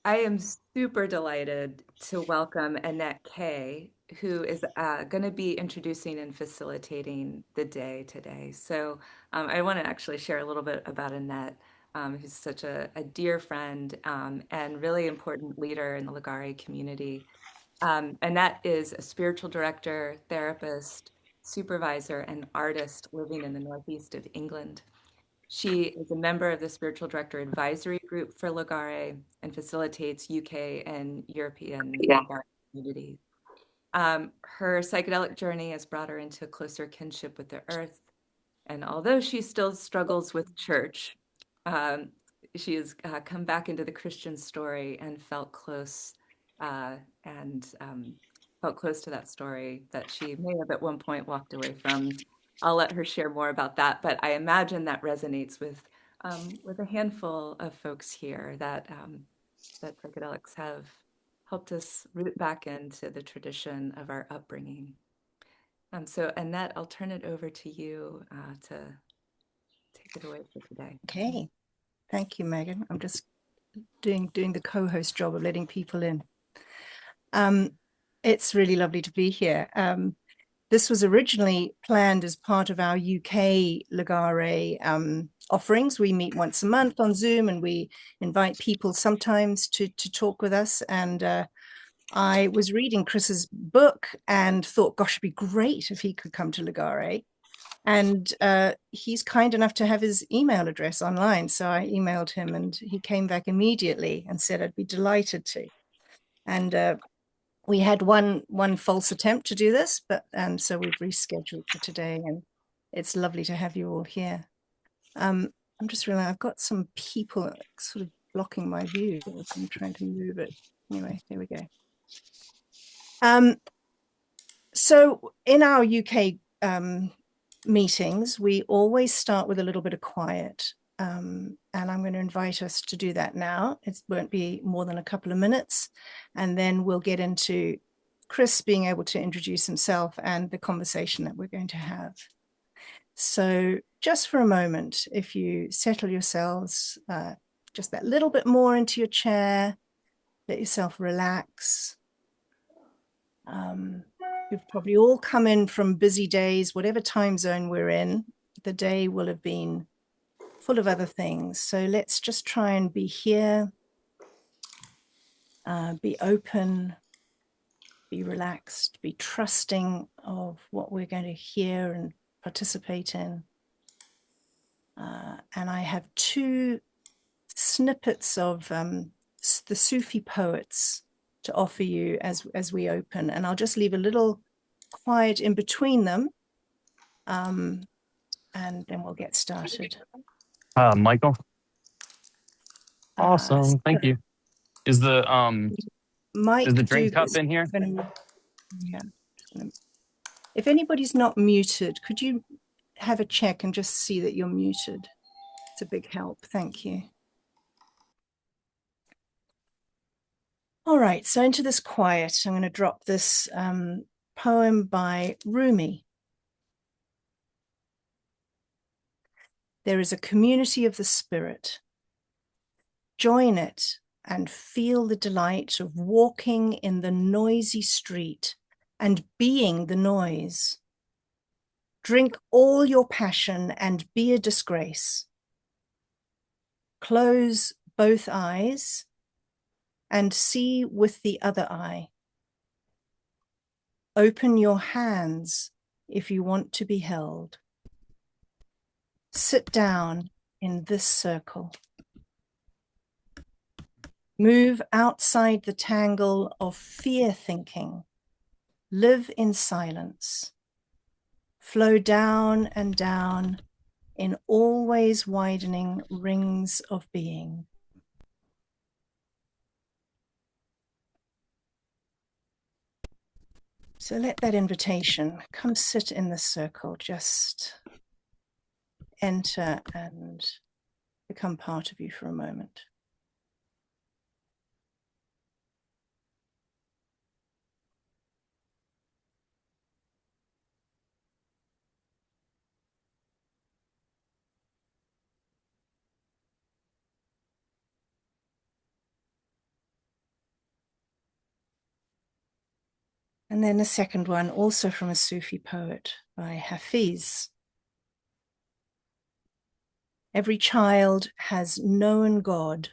I am super delighted to welcome Annette Kay, who is going to be introducing and facilitating the day today. So I want to actually share a little bit about Annette, who's such a dear friend and really important leader in the Ligare community. Annette is a spiritual director, therapist, supervisor, and artist living in the northeast of England. She is a member of the Spiritual Director Advisory Group for Ligare and facilitates UK and European Yeah. Ligare communities. Her psychedelic journey has brought her into a closer kinship with the earth. And although she still struggles with church, um, she has come back into the Christian story and and felt close to that story that she may have at one point walked away from. I'll let her share more about that, but I imagine that resonates with a handful of folks here that psychedelics have helped us root back into the tradition of our upbringing. So Annette, I'll turn it over to you to take it away for today. Okay. Thank you, Megan. I'm just doing the co-host job of letting people in. It's really lovely to be here. This was originally planned as part of our UK Ligare offerings. We meet once a month on Zoom, and we invite people sometimes to talk with us. And I was reading Chris's book and thought, gosh, it'd be great if he could come to Ligare. And he's kind enough to have his email address online. So I emailed him and he came back immediately and said, I'd be delighted to. And we had one false attempt to do this, but so we've rescheduled for today, and it's lovely to have you all here. I'm just realizing I've got some people sort of blocking my view as I'm trying to move it. Anyway, here we go. So in our UK meetings, we always start with a little bit of quiet. And I'm going to invite us to do that now. It won't be more than a couple of minutes. And then we'll get into Chris being able to introduce himself and the conversation that we're going to have. So just for a moment, if you settle yourselves just that little bit more into your chair, let yourself relax. We've probably all come in from busy days, whatever time zone we're in. The day will have been full of other things. So let's just try and be here, be open, be relaxed, be trusting of what we're going to hear and participate in. And I have two snippets of the Sufi poets to offer you as we open. And I'll just leave a little quiet in between them. And then we'll get started. Michael. Awesome. Thank you. Is the Mike, drink cup in here? Yeah. If anybody's not muted, could you have a check and just see that you're muted? It's a big help. Thank you. All right, so into this quiet, I'm going to drop this poem by Rumi. There is a community of the spirit. Join it and feel the delight of walking in the noisy street and being the noise. Drink all your passion and be a disgrace. Close both eyes and see with the other eye. Open your hands if you want to be held. Sit down in this circle. Move outside the tangle of fear thinking. Live in silence. Flow down and down in always widening rings of being. So let that invitation come sit in the circle, just enter and become part of you for a moment. And then a second one, also from a Sufi poet by Hafiz. Every child has known God,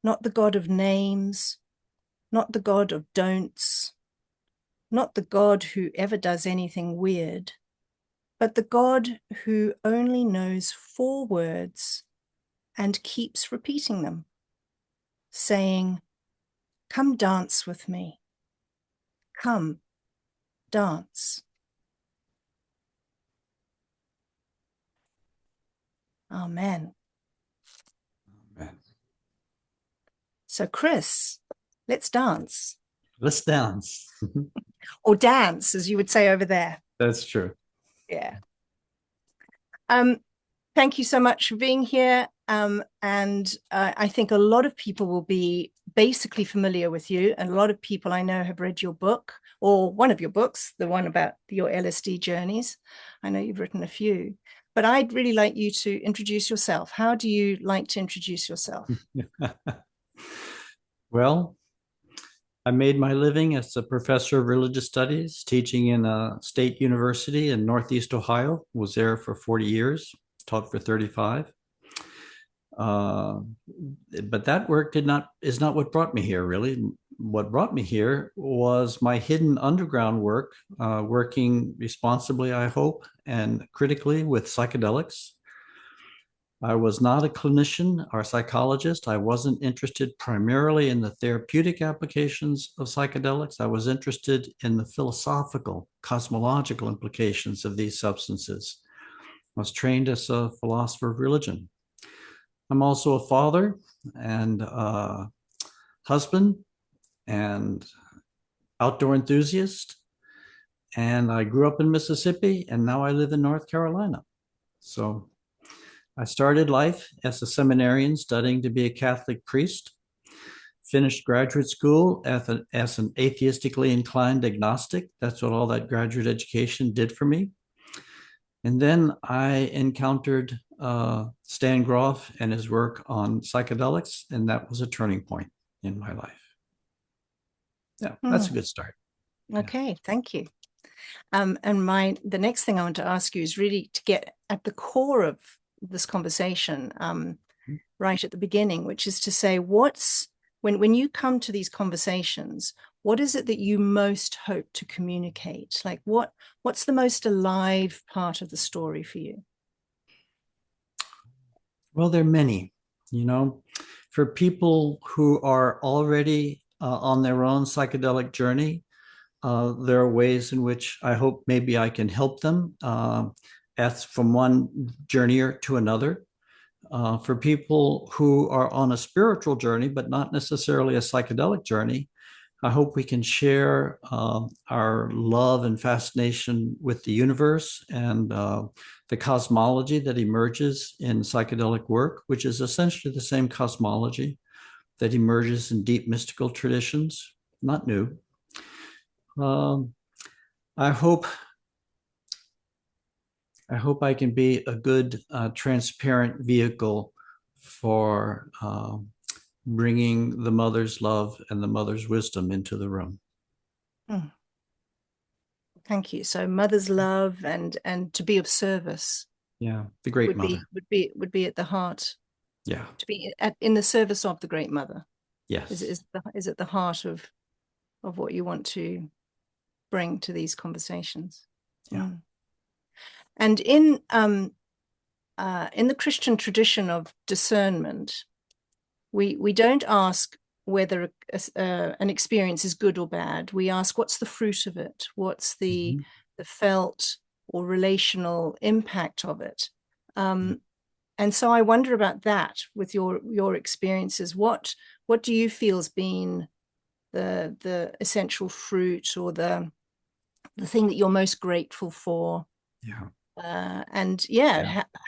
not the God of names, not the God of don'ts, not the God who ever does anything weird, but the God who only knows 4 words and keeps repeating them, saying, "Come dance with me. Come dance." Amen. Amen. So, Chris, let's dance. Let's dance. Or dance, as you would say over there. That's true. Yeah. Thank you so much for being here. And I think a lot of people will be basically familiar with you. And a lot of people I know have read your book, or one of your books, the one about your LSD journeys. I know you've written a few. But I'd really like you to introduce yourself. How do you like to introduce yourself? Well, I made my living as a professor of religious studies, teaching in a state university in Northeast Ohio. Was there for 40 years, taught for 35. But that work is not what brought me here, really. What brought me here was my hidden underground work, working responsibly, I hope, and critically with psychedelics. I was not a clinician or psychologist. I wasn't interested primarily in the therapeutic applications of psychedelics. I was interested in the philosophical, cosmological implications of these substances. I was trained as a philosopher of religion. I'm also a father and a husband and outdoor enthusiast. And I grew up in Mississippi, and now I live in North Carolina. So I started life as a seminarian studying to be a Catholic priest, finished graduate school as an atheistically inclined agnostic. That's what all that graduate education did for me. And then I encountered Stan Grof and his work on psychedelics, and that was a turning point in my life. Yeah, that's a good start. Okay, thank you. And the next thing I want to ask you is really to get at the core of this conversation, right at the beginning, which is to say, when you come to these conversations, what is it that you most hope to communicate? Like what's the most alive part of the story for you? Well, there are many, for people who are already on their own psychedelic journey. There are ways in which I hope maybe I can help them as from one journey to another. For people who are on a spiritual journey, but not necessarily a psychedelic journey, I hope we can share our love and fascination with the universe and the cosmology that emerges in psychedelic work, which is essentially the same cosmology that emerges in deep mystical traditions, not new. I hope I can be a good, transparent vehicle for bringing the mother's love and the mother's wisdom into the room. Thank you. So mother's love and to be of service. Yeah, the great mother would be at the heart. Yeah, to be in the service of the great mother. Yes, is at the heart of what you want to bring to these conversations. Yeah. And in the Christian tradition of discernment, we don't ask whether an experience is good or bad. We ask, what's the fruit of it? What's the felt or relational impact of it? And so I wonder about that with your experiences. What do you feel has been the essential fruit or the thing that you're most grateful for? How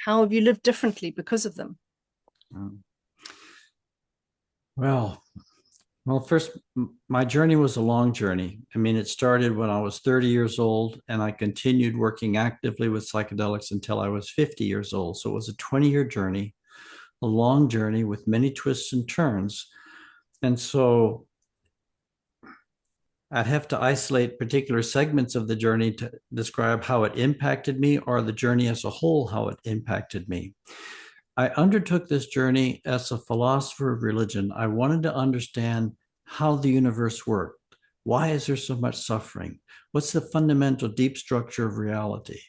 have you lived differently because of them? Well, first, my journey was a long journey. I mean, it started when I was 30 years old, and I continued working actively with psychedelics until I was 50 years old. So it was a 20-year journey, a long journey with many twists and turns. And so I'd have to isolate particular segments of the journey to describe how it impacted me, or the journey as a whole, how it impacted me. I undertook this journey as a philosopher of religion. I wanted to understand how the universe worked. Why is there so much suffering? What's the fundamental deep structure of reality?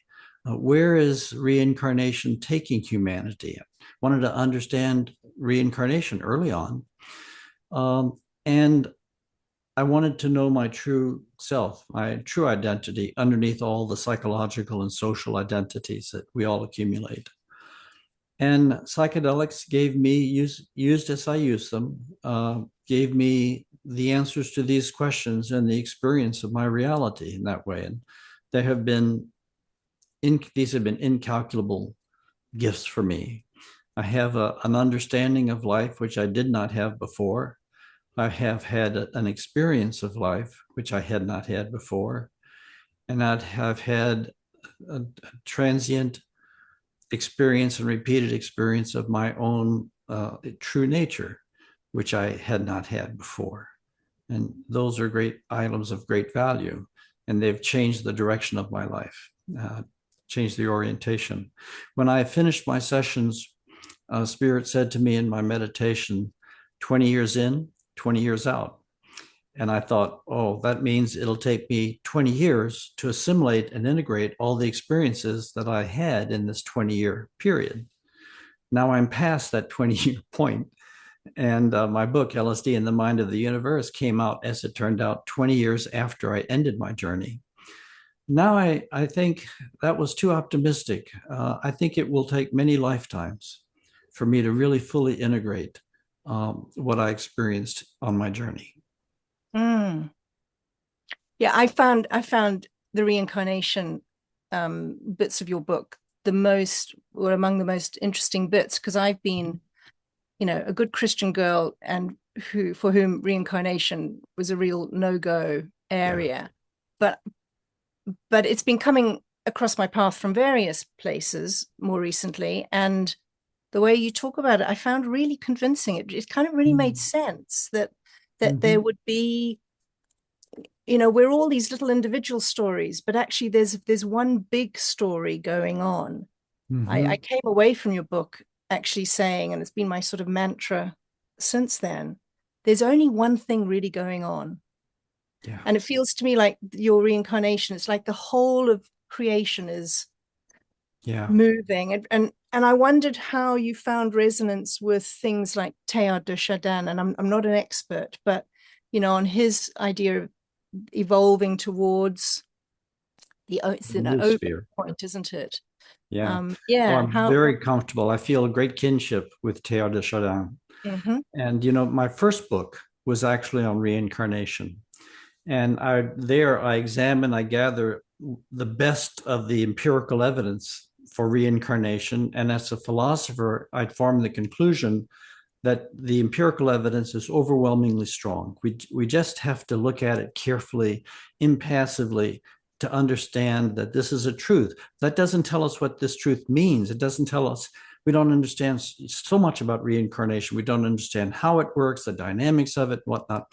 Where is reincarnation taking humanity? I wanted to understand reincarnation early on. And I wanted to know my true self, my true identity underneath all the psychological and social identities that we all accumulate. And psychedelics gave me, used as I use them, gave me the answers to these questions and the experience of my reality in that way. And there have been, these have been incalculable gifts for me. I have an understanding of life which I did not have before. I have had an experience of life which I had not had before. And I have had a transient experience and repeated experience of my own true nature, which I had not had before. And those are great items of great value. And they've changed the direction of my life, changed the orientation. When I finished my sessions, Spirit said to me in my meditation, 20 years in, 20 years out. And I thought, oh, that means it'll take me 20 years to assimilate and integrate all the experiences that I had in this 20-year period. Now I'm past that 20-year point. And my book, LSD and the Mind of the Universe, came out, as it turned out, 20 years after I ended my journey. Now I think that was too optimistic. I think it will take many lifetimes for me to really fully integrate what I experienced on my journey. Mm. Yeah, I found the reincarnation bits of your book among the most interesting bits, because I've been, a good Christian girl and for whom reincarnation was a real no-go area. Yeah. But it's been coming across my path from various places more recently, and the way you talk about it, I found really convincing. It kind of really made sense that there would be, we're all these little individual stories, but actually there's one big story going on. I came away from your book actually saying, and it's been my sort of mantra since then, there's only one thing really going on. Yeah. And it feels to me like your reincarnation, it's like the whole of creation is moving. And I wondered how you found resonance with things like Teilhard de Chardin. And I'm not an expert, but, on his idea of evolving towards it's an open point, isn't it? Yeah. I'm very comfortable. I feel a great kinship with Teilhard de Chardin. And, my first book was actually on reincarnation. And I gather the best of the empirical evidence for reincarnation. And as a philosopher, I'd formed the conclusion that the empirical evidence is overwhelmingly strong. We just have to look at it carefully, impassively, to understand that this is a truth. That doesn't tell us what this truth means. It doesn't tell us, we don't understand so much about reincarnation. We don't understand how it works, the dynamics of it, whatnot.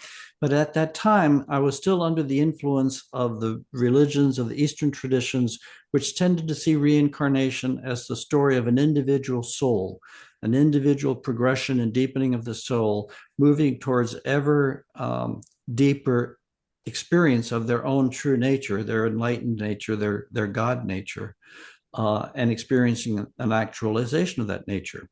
But at that time, I was still under the influence of the religions of the Eastern traditions, which tended to see reincarnation as the story of an individual soul, an individual progression and deepening of the soul, moving towards ever deeper experience of their own true nature, their enlightened nature, their God nature, and experiencing an actualization of that nature.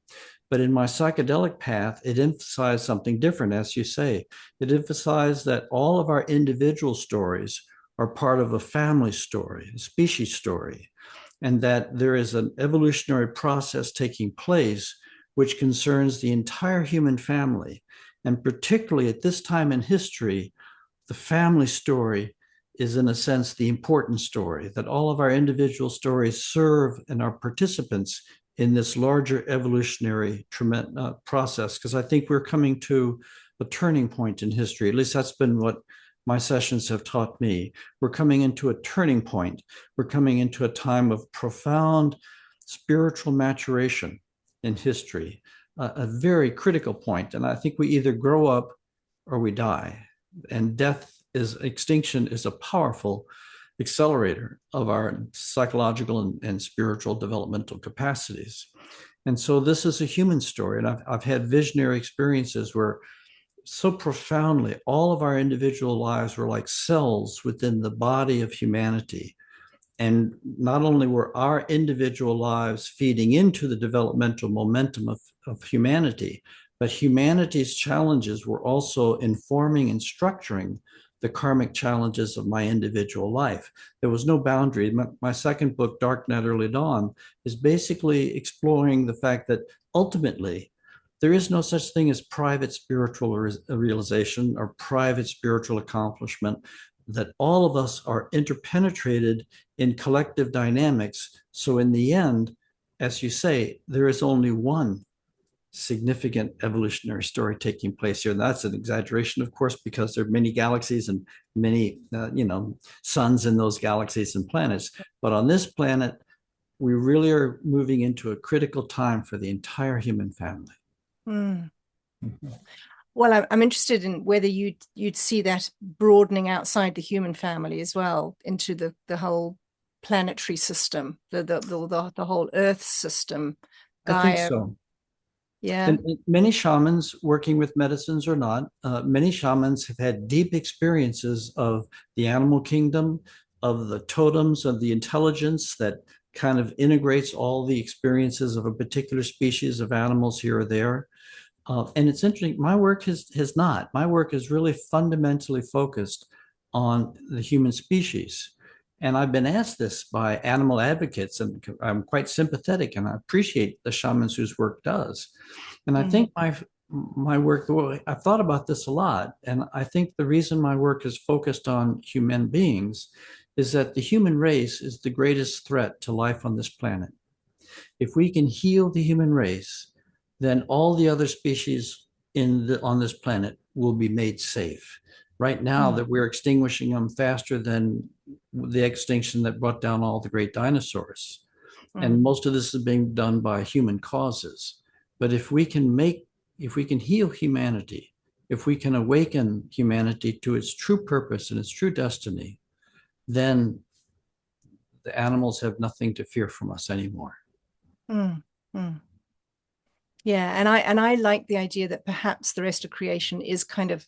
But in my psychedelic path, it emphasized something different, as you say. It emphasized that all of our individual stories are part of a family story, a species story, and that there is an evolutionary process taking place which concerns the entire human family. And particularly at this time in history, the family story is, in a sense, the important story, that all of our individual stories serve and are participants in this larger evolutionary process. Because I think we're coming to a turning point in history. At least that's been what my sessions have taught me. We're coming into a turning point. We're coming into a time of profound spiritual maturation in history, a very critical point. And I think we either grow up or we die. And death is extinction is a powerful accelerator of our psychological and spiritual developmental capacities. And so this is a human story. And I've had visionary experiences where so profoundly all of our individual lives were like cells within the body of humanity. And not only were our individual lives feeding into the developmental momentum of humanity, but humanity's challenges were also informing and structuring the karmic challenges of my individual life. There was no boundary. My second book, Dark Night, Early Dawn, is basically exploring the fact that ultimately there is no such thing as private spiritual realization or private spiritual accomplishment, that all of us are interpenetrated in collective dynamics. So in the end, as you say, there is only one significant evolutionary story taking place here. And that's an exaggeration, of course, because there are many galaxies and many, suns in those galaxies and planets. But on this planet, we really are moving into a critical time for the entire human family. Mm. Mm-hmm. Well, I'm interested in whether you'd see that broadening outside the human family as well into the whole planetary system, the whole Earth system, Gaia. I think so. Yeah. And many shamans, working with medicines or not, many shamans have had deep experiences of the animal kingdom, of the totems, of the intelligence that kind of integrates all the experiences of a particular species of animals here or there. And it's interesting, my work has not. My work is really fundamentally focused on the human species. And I've been asked this by animal advocates, and I'm quite sympathetic, and I appreciate the shamans whose work does. And I think my work, I've thought about this a lot, and I think the reason my work is focused on human beings is that the human race is the greatest threat to life on this planet. If we can heal the human race, then all the other species on this planet will be made safe. Right now, that we're extinguishing them faster than the extinction that brought down all the great dinosaurs. And most of this is being done by human causes. But if we can heal humanity, if we can awaken humanity to its true purpose and its true destiny, then the animals have nothing to fear from us anymore. Yeah, and I like the idea that perhaps the rest of creation is kind of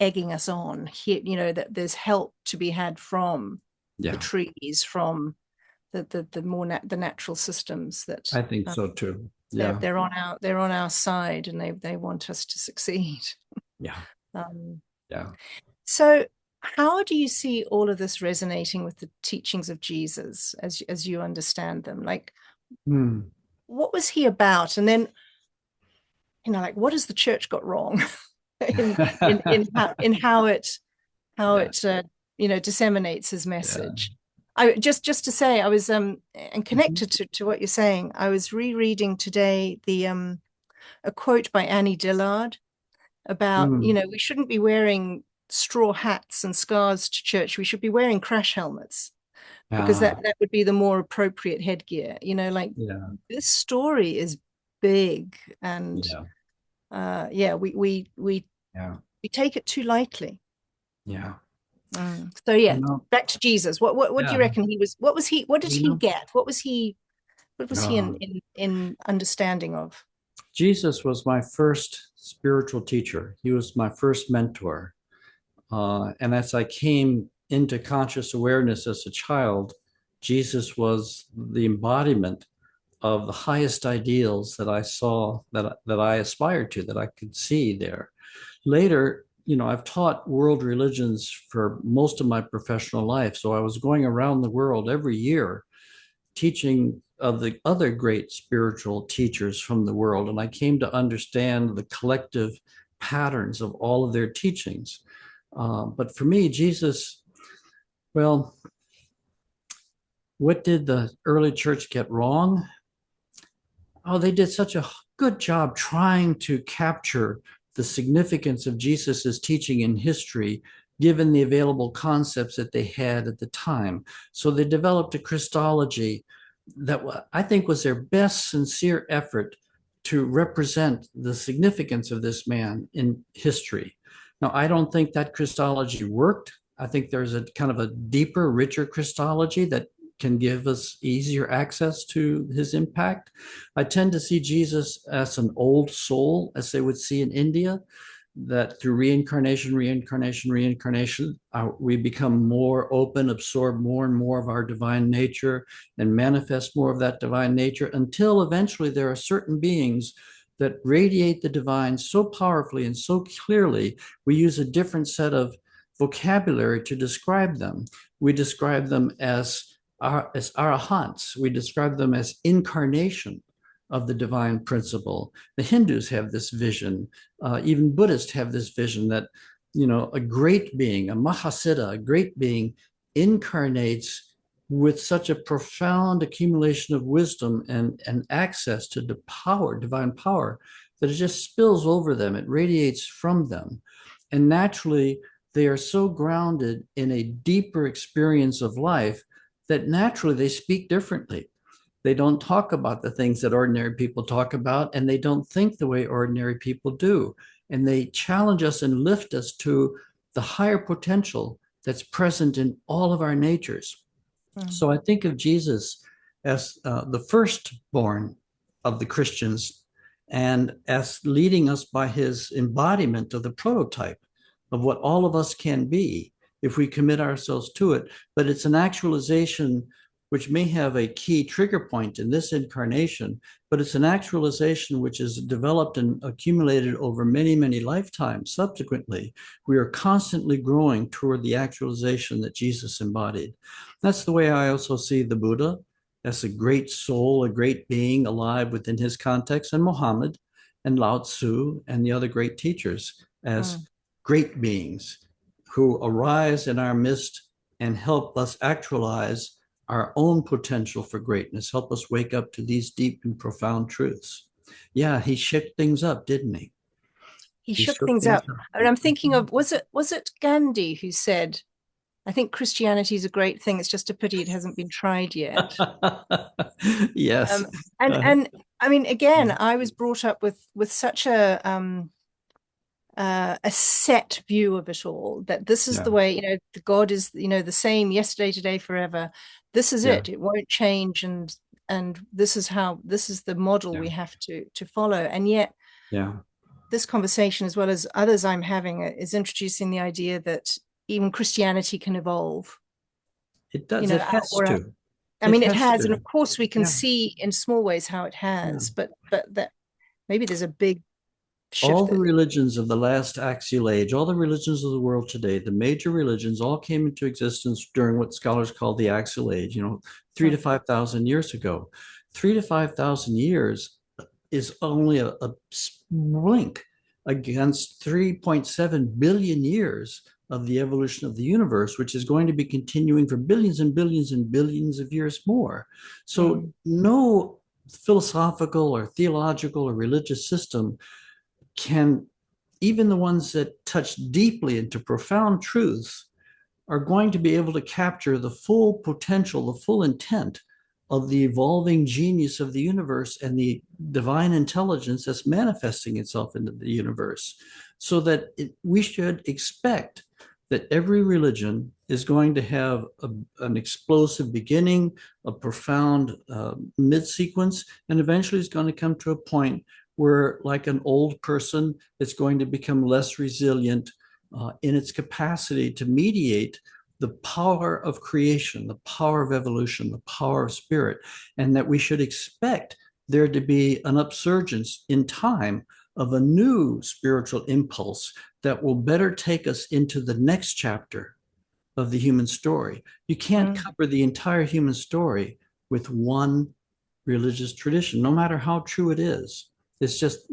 egging us on here, that there's help to be had from the trees, from the natural systems. That I think so too. Yeah, they're on our side, and they want us to succeed. Yeah. So how do you see all of this resonating with the teachings of Jesus as you understand them? Like, what was he about? And then, what has the church got wrong in how it disseminates his message? I just to say, I was and connected to what you're saying, I was rereading today a quote by Annie Dillard about we shouldn't be wearing straw hats and scarves to church. We should be wearing crash helmets, because that would be the more appropriate headgear. This story is big, and we take it too lightly. So back to Jesus. What do you reckon he was? What did he get? What was he in understanding of? Jesus was my first spiritual teacher. He was my first mentor. And as I came into conscious awareness as a child, Jesus was the embodiment of the highest ideals that I saw, that I aspired to, that I could see there. Later, I've taught world religions for most of my professional life. So I was going around the world every year teaching of the other great spiritual teachers from the world. And I came to understand the collective patterns of all of their teachings. But for me, Jesus, well, what did the early church get wrong? Oh, they did such a good job trying to capture the significance of Jesus's teaching in history, given the available concepts that they had at the time. So they developed a Christology that I think was their best sincere effort to represent the significance of this man in history. Now, I don't think that Christology worked. I think there's a kind of a deeper, richer Christology that can give us easier access to his impact. I tend to see Jesus as an old soul, as they would see in India, that through reincarnation, we become more open, absorb more and more of our divine nature, and manifest more of that divine nature until eventually there are certain beings that radiate the divine so powerfully and so clearly, we use a different set of vocabulary to describe them. We describe them as arahants. We describe them as incarnation of the divine principle. The Hindus have this vision. Even Buddhists have this vision that, a great being, a mahasiddha, a great being, incarnates with such a profound accumulation of wisdom and access to the power, divine power, that it just spills over them. It radiates from them. And naturally, they are so grounded in a deeper experience of life that naturally they speak differently. They don't talk about the things that ordinary people talk about, and they don't think the way ordinary people do. And they challenge us and lift us to the higher potential that's present in all of our natures. So I think of Jesus as the firstborn of the Christians and as leading us by his embodiment of the prototype of what all of us can be if we commit ourselves to it. But it's an actualization which may have a key trigger point in this incarnation, but it's an actualization which is developed and accumulated over many, many lifetimes subsequently. We are constantly growing toward the actualization that Jesus embodied. That's the way I also see the Buddha as a great soul, a great being alive within his context, and Muhammad and Lao Tzu and the other great teachers as great beings who arise in our midst and help us actualize our own potential for greatness, help us wake up to these deep and profound truths. Yeah, he shook things up, didn't he? He shook things up. And I'm thinking of, was it Gandhi who said, I think Christianity is a great thing. It's just a pity it hasn't been tried yet. Yes. And I mean, again, I was brought up with such a set view of it all, that this is the way, the God is, the same yesterday, today, forever. This is it. It won't change. And this is the model we have to follow. And yet, this conversation, as well as others I'm having, is introducing the idea that even Christianity can evolve. It does. It has to. I mean, it has. And of course, we can see in small ways how it has, but that maybe there's a big shift. All the religions of the last axial age, all the religions of the world today, the major religions all came into existence during what scholars call the axial age, 3 to 5,000 years ago. 3 to 5,000 years is only a blink against 3.7 billion years of the evolution of the universe, which is going to be continuing for billions and billions and billions of years more. So no philosophical or theological or religious system can, even the ones that touch deeply into profound truths, are going to be able to capture the full potential, the full intent of the evolving genius of the universe and the divine intelligence that's manifesting itself into the universe. So that we should expect that every religion is going to have an explosive beginning, a profound mid-sequence, and eventually it's going to come to a point where, like an old person, it's going to become less resilient in its capacity to mediate the power of creation, the power of evolution, the power of spirit, and that we should expect there to be an upsurgence in time of a new spiritual impulse that will better take us into the next chapter of the human story. You can't cover the entire human story with one religious tradition, no matter how true it is. It's just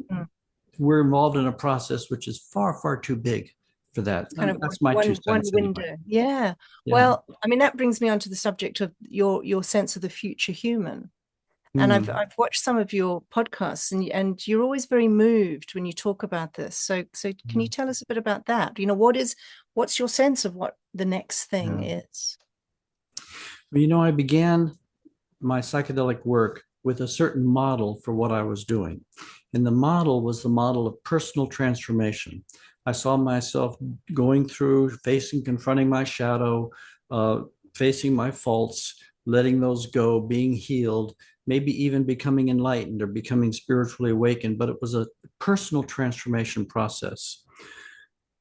we're involved in a process which is far, far too big for that. Kind of that's my one 2 cents. window. Anyway. Yeah. Well, I mean, that brings me on to the subject of your sense of the future human. And I've watched some of your podcasts, and you're always very moved when you talk about this. So can you tell us a bit about that? What's your sense of what the next thing is? Well, I began my psychedelic work with a certain model for what I was doing. And the model was the model of personal transformation. I saw myself going through, facing, confronting my shadow, uh, facing my faults, letting those go, being healed, maybe even becoming enlightened or becoming spiritually awakened. But it was a personal transformation process.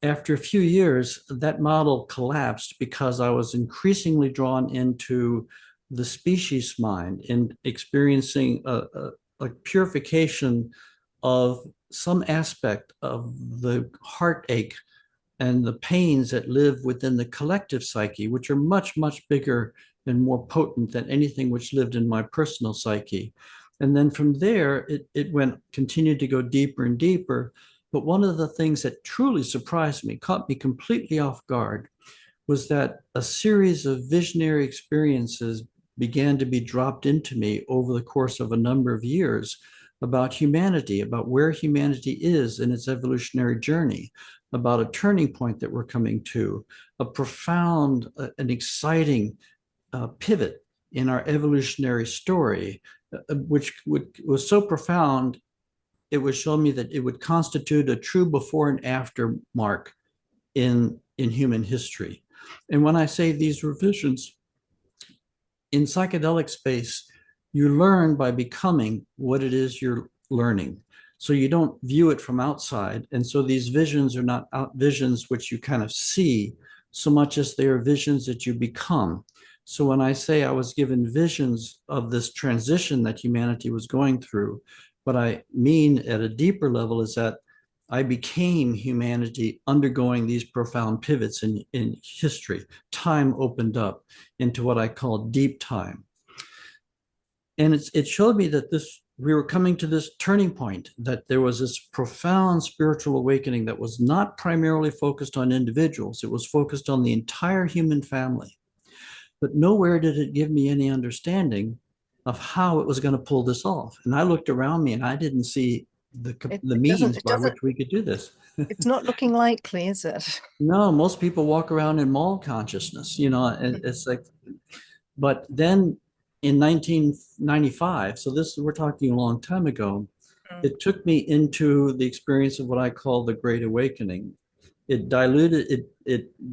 After a few years, that model collapsed because I was increasingly drawn into the species mind and experiencing a purification of some aspect of the heartache and the pains that live within the collective psyche, which are much, much bigger and more potent than anything which lived in my personal psyche. And then from there, it continued to go deeper and deeper. But one of the things that truly surprised me, caught me completely off guard, was that a series of visionary experiences began to be dropped into me over the course of a number of years about humanity, about where humanity is in its evolutionary journey, about a turning point that we're coming to, a profound, an exciting pivot in our evolutionary story, which was so profound, it would show me that it would constitute a true before and after mark in human history. And when I say these revisions, in psychedelic space, you learn by becoming what it is you're learning. So you don't view it from outside. And so these visions are not visions which you kind of see so much as they are visions that you become. So when I say I was given visions of this transition that humanity was going through, what I mean at a deeper level is that I became humanity undergoing these profound pivots in history. Time opened up into what I call deep time. And it showed me that we were coming to this turning point, that there was this profound spiritual awakening that was not primarily focused on individuals. It was focused on the entire human family. But nowhere did it give me any understanding of how it was going to pull this off. And I looked around me and I didn't see the means by which we could do this. It's not looking likely, is it? No, most people walk around in mall consciousness, it's like, but then in 1995, so we're talking a long time ago, it took me into the experience of what I call the Great Awakening. It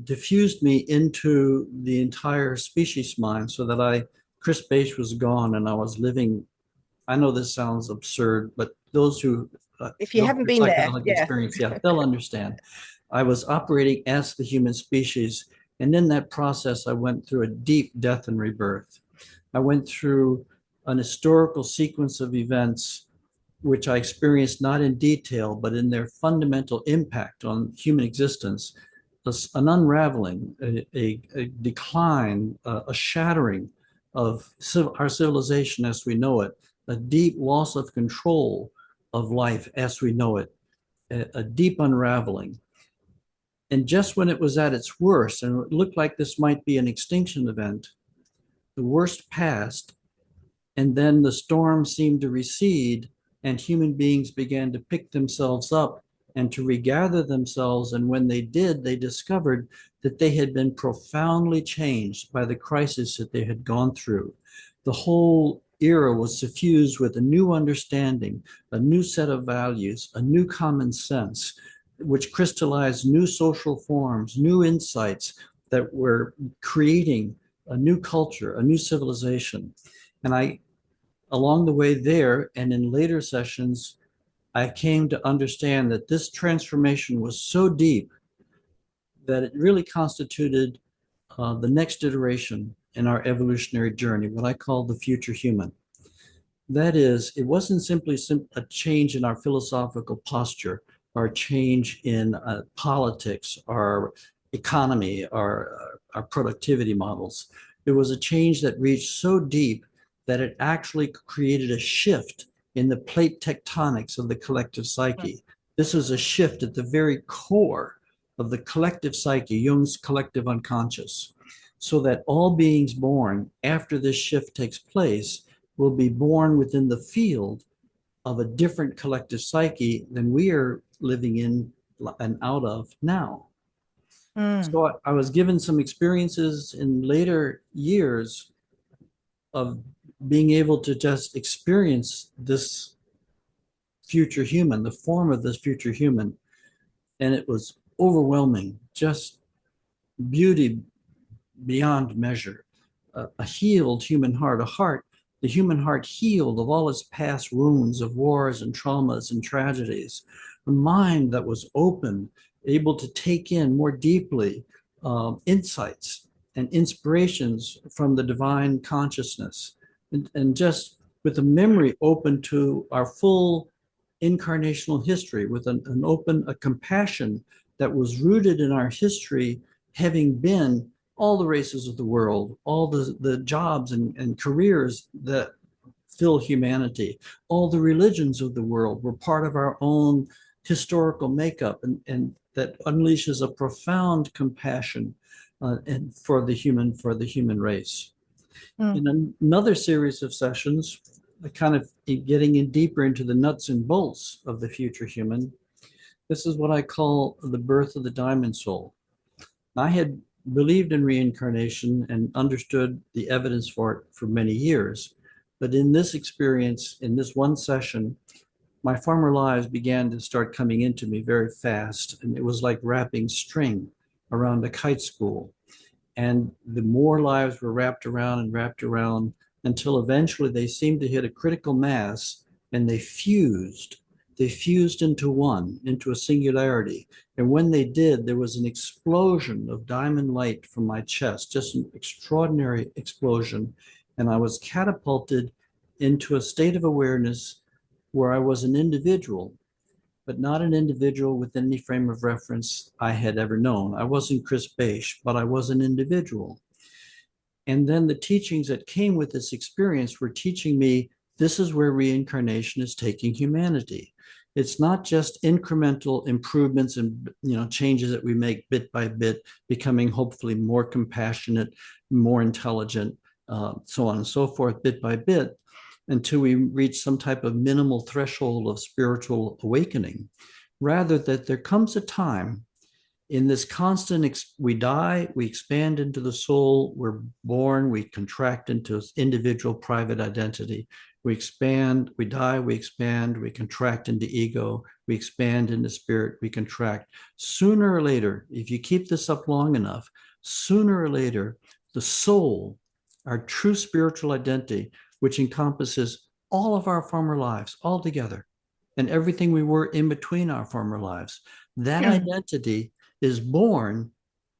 diffused me into the entire species mind so that Chris Bache was gone and I was living. I know this sounds absurd, but those who If you go haven't through been there, psychedelic yeah. experience, yeah, they'll understand. I was operating as the human species. And in that process, I went through a deep death and rebirth. I went through an historical sequence of events, which I experienced not in detail, but in their fundamental impact on human existence, an unraveling, a decline, a shattering of our civilization as we know it, a deep loss of control of life as we know it, a deep unraveling. And just when it was at its worst, and it looked like this might be an extinction event, the worst passed, and then the storm seemed to recede, and human beings began to pick themselves up and to regather themselves. And when they did, they discovered that they had been profoundly changed by the crisis that they had gone through. The whole era was suffused with a new understanding, a new set of values, a new common sense, which crystallized new social forms, new insights that were creating a new culture, a new civilization. And along the way there and in later sessions, I came to understand that this transformation was so deep that it really constituted the next iteration in our evolutionary journey, what I call the future human. That is, it wasn't simply a change in our philosophical posture, or a change in politics, our economy, our productivity models. It was a change that reached so deep that it actually created a shift in the plate tectonics of the collective psyche. This was a shift at the very core of the collective psyche, Jung's collective unconscious, so that all beings born after this shift takes place will be born within the field of a different collective psyche than we are living in and out of now. So I was given some experiences in later years of being able to just experience this future human, the form of this future human. And it was overwhelming, just beauty beyond measure. A healed human heart, the human heart healed of all its past wounds of wars and traumas and tragedies, a mind that was open, able to take in more deeply insights and inspirations from the divine consciousness, and just with a memory open to our full incarnational history, with a compassion that was rooted in our history, having been all the races of the world, all the jobs and careers that fill humanity, all the religions of the world were part of our own historical makeup, and that unleashes a profound compassion and for the human race. Mm. In another series of sessions, kind of getting in deeper into the nuts and bolts of the future human, this is what I call the birth of the diamond soul. I had believed in reincarnation and understood the evidence for it for many years. But in this experience, in this one session, my former lives began to start coming into me very fast. And it was like wrapping string around a kite spool. And the more lives were wrapped around until eventually they seemed to hit a critical mass and they fused. They fused into one, into a singularity. And when they did, there was an explosion of diamond light from my chest, just an extraordinary explosion. And I was catapulted into a state of awareness where I was an individual, but not an individual with any frame of reference I had ever known. I wasn't Chris Bache, but I was an individual. And then the teachings that came with this experience were teaching me this is where reincarnation is taking humanity. It's not just incremental improvements and changes that we make bit by bit, becoming hopefully more compassionate, more intelligent, so on and so forth, bit by bit, until we reach some type of minimal threshold of spiritual awakening. Rather, that there comes a time in this constant, we die, we expand into the soul, we're born, we contract into individual private identity. We expand, we die, we expand, we contract into ego, we expand into spirit, we contract. Sooner or later, if you keep this up long enough, sooner or later, the soul, our true spiritual identity, which encompasses all of our former lives all together and everything we were in between our former lives, that identity is born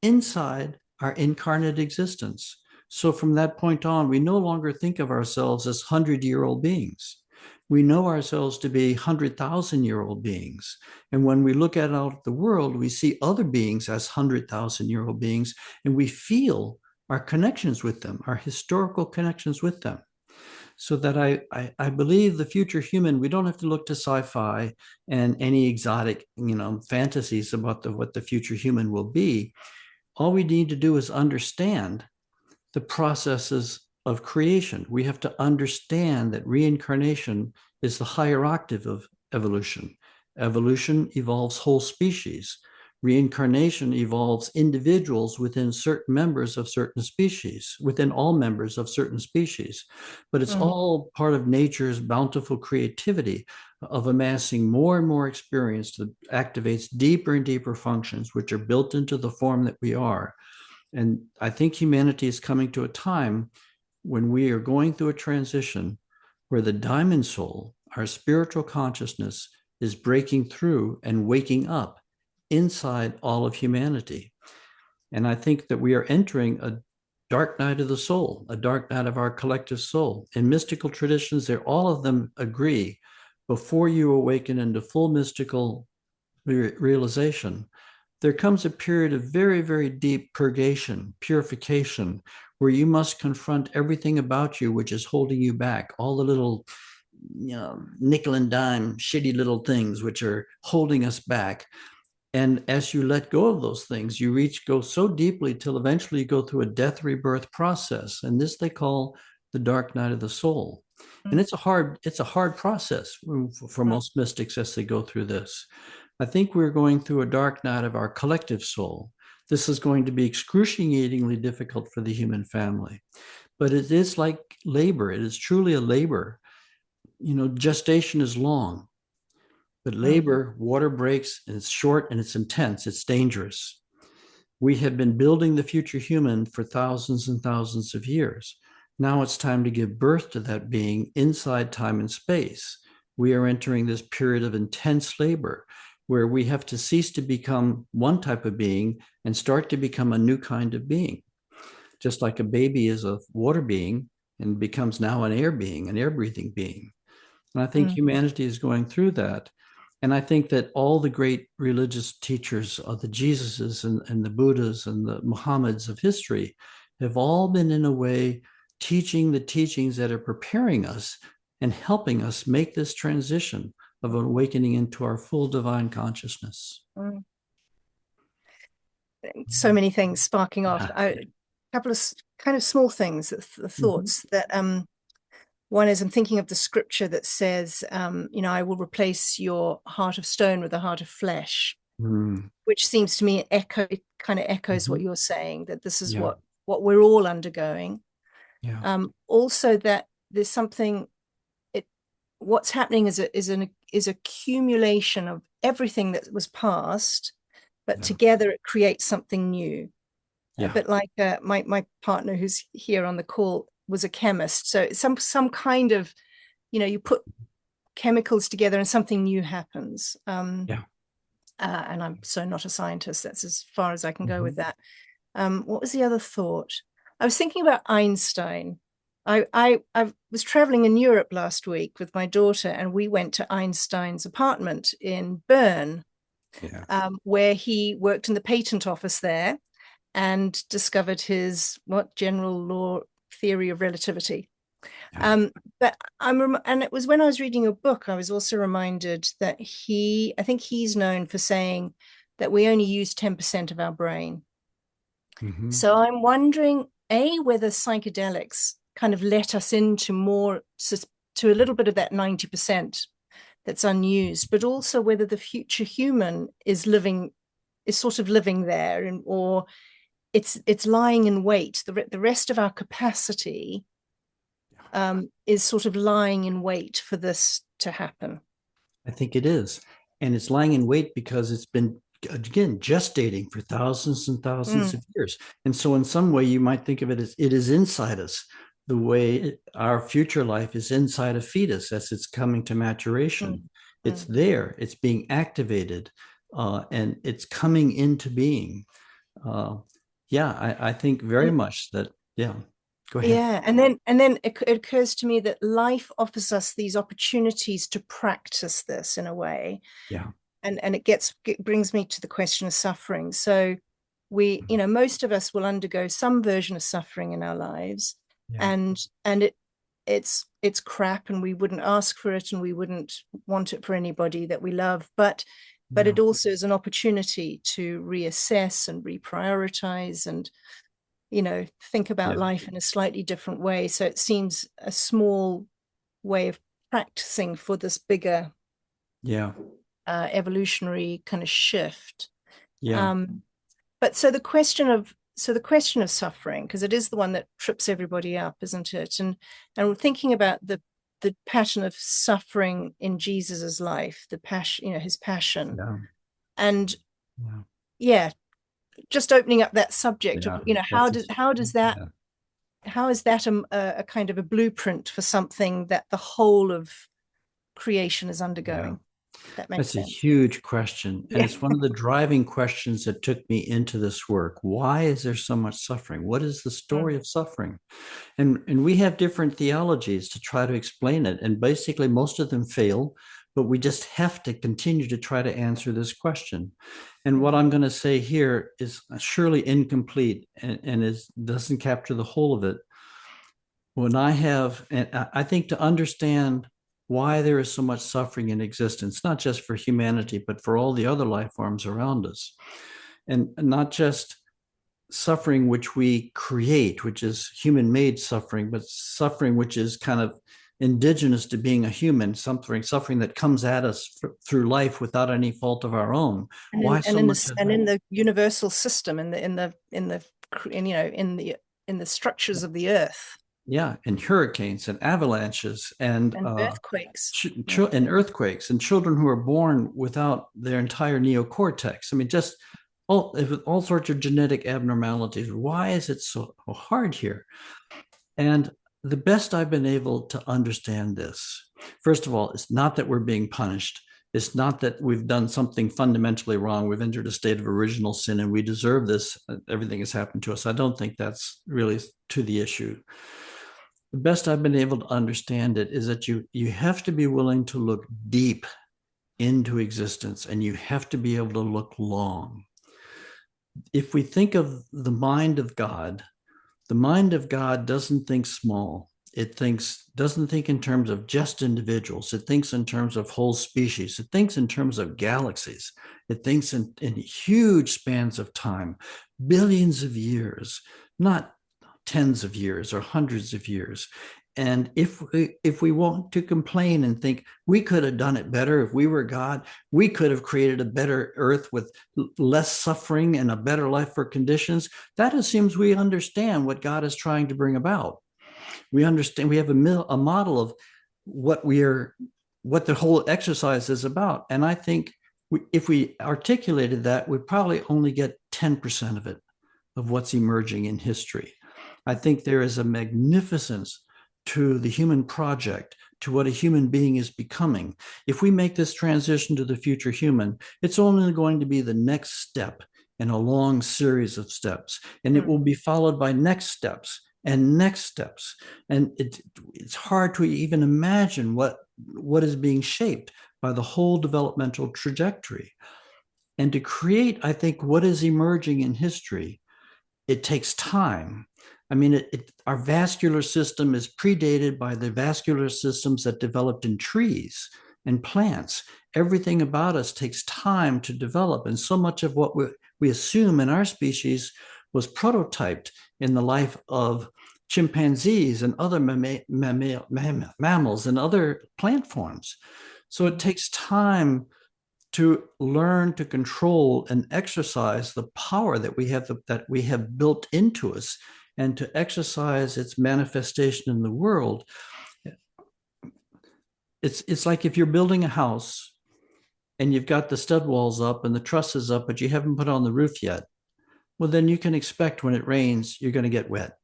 inside our incarnate existence. So from that point on, we no longer think of ourselves as 100-year-old beings. We know ourselves to be 100,000-year-old beings. And when we look out the world, we see other beings as 100,000-year-old beings, and we feel our connections with them, our historical connections with them. So that I believe the future human, we don't have to look to sci-fi and any exotic, fantasies about what the future human will be. All we need to do is understand the processes of creation. We have to understand that reincarnation is the higher octave of evolution. Evolution evolves whole species. Reincarnation evolves individuals within certain members of certain species, within all members of certain species. But it's all part of nature's bountiful creativity of amassing more and more experience that activates deeper and deeper functions, which are built into the form that we are. And I think humanity is coming to a time when we are going through a transition where the diamond soul, our spiritual consciousness, is breaking through and waking up inside all of humanity. And I think that we are entering a dark night of the soul, a dark night of our collective soul. In mystical traditions, all of them agree, before you awaken into full mystical realization, there comes a period of very, very deep purgation, purification, where you must confront everything about you which is holding you back, all the little, nickel and dime, shitty little things which are holding us back. And as you let go of those things, you go so deeply till eventually you go through a death rebirth process. And this they call the dark night of the soul. And it's a hard process for most mystics as they go through this. I think we're going through a dark night of our collective soul. This is going to be excruciatingly difficult for the human family. But it is like labor. It is truly a labor. Gestation is long, But labor, water breaks, and it's short and it's intense. It's dangerous. We have been building the future human for thousands and thousands of years. Now it's time to give birth to that being inside time and space. We are entering this period of intense labor where we have to cease to become one type of being and start to become a new kind of being. Just like a baby is a water being and becomes now an air being, an air breathing being. And I think humanity is going through that. And I think that all the great religious teachers, the Jesuses and the Buddhas and the Muhammads of history, have all been in a way teaching the teachings that are preparing us and helping us make this transition of awakening into our full divine consciousness. So many things sparking off. A couple of kind of small things, thoughts that one is, I'm thinking of the scripture that says, I will replace your heart of stone with a heart of flesh, which seems to me it kind of echoes what you're saying, that this is what we're all undergoing. Also that there's something, what's happening is is accumulation of everything that was past, but together it creates something new. A bit like my partner who's here on the call was a chemist. So some kind of, you put chemicals together and something new happens. And I'm so not a scientist. That's as far as I can go with that. What was the other thought? I was thinking about Einstein. I was traveling in Europe last week with my daughter, and we went to Einstein's apartment in Bern, where he worked in the patent office there and discovered his general law theory of relativity. But and it was when I was reading your book, I was also reminded that I think he's known for saying that we only use 10% of our brain. So I'm wondering, whether psychedelics kind of let us into more, to a little bit of that 90% that's unused, but also whether the future human is sort of living there, or it's lying in wait. The rest of our capacity is sort of lying in wait for this to happen. I think it is. And it's lying in wait because it's been, again, gestating for thousands and thousands of years. And so in some way, you might think of it as it is inside us, the way our future life is inside a fetus as it's coming to maturation. It's there, it's being activated, and it's coming into being. I think very much that, go ahead. Yeah, and then it occurs to me that life offers us these opportunities to practice this in a way. And it brings me to the question of suffering. So we, most of us will undergo some version of suffering in our lives, and it's crap, and we wouldn't ask for it, and we wouldn't want it for anybody that we love, but it also is an opportunity to reassess and reprioritize and think about life in a slightly different way. So it seems a small way of practicing for this bigger evolutionary kind of shift. But so the question of suffering, because it is the one that trips everybody up, isn't it? And we're thinking about the pattern of suffering in Jesus's life, the passion, his passion, and just opening up that subject of, how is that a kind of a blueprint for something that the whole of creation is undergoing? That makes sense. That's a huge question. And it's one of the driving questions that took me into this work. Why is there so much suffering? What is the story of suffering? And we have different theologies to try to explain it. And basically, most of them fail, but we just have to continue to try to answer this question. And what I'm going to say here is surely incomplete and doesn't capture the whole of it. I think to understand why there is so much suffering in existence, not just for humanity, but for all the other life forms around us. And not just suffering which we create, which is human-made suffering, but suffering which is kind of indigenous to being a human, suffering that comes at us through life without any fault of our own. Why so much? And in the universal system, in the structures of the earth. Yeah, and hurricanes and avalanches and And earthquakes. and earthquakes and children who are born without their entire neocortex. I mean, just all sorts of genetic abnormalities. Why is it so hard here? And the best I've been able to understand this, first of all, it's not that we're being punished. It's not that we've done something fundamentally wrong. We've entered a state of original sin and we deserve this. Everything has happened to us. I don't think that's really to the issue. The best I've been able to understand it is that you have to be willing to look deep into existence, and you have to be able to look long. If we think of the mind of God, the mind of God doesn't think small. It doesn't think in terms of just individuals. It thinks in terms of whole species. It thinks in terms of galaxies. It thinks in huge spans of time, billions of years, not tens of years or hundreds of years. And if we want to complain and think we could have done it better if we were God, we could have created a better earth with less suffering and a better life for conditions, that assumes we understand what God is trying to bring about. We understand, we have a model of what the whole exercise is about. And I think if we articulated that, we'd probably only get 10% of it, of what's emerging in history. I think there is a magnificence to the human project, to what a human being is becoming. If we make this transition to the future human, it's only going to be the next step in a long series of steps, and it will be followed by next steps and next steps. And it's hard to even imagine what is being shaped by the whole developmental trajectory. And to create, I think, what is emerging in history, it takes time. I mean, our vascular system is predated by the vascular systems that developed in trees and plants. Everything about us takes time to develop. And so much of what we assume in our species was prototyped in the life of chimpanzees and other mammals and other plant forms. So it takes time to learn to control and exercise the power that we have built into us, and to exercise its manifestation in the world. It's like if you're building a house and you've got the stud walls up and the trusses up, but you haven't put on the roof yet. Well, then you can expect when it rains, you're going to get wet.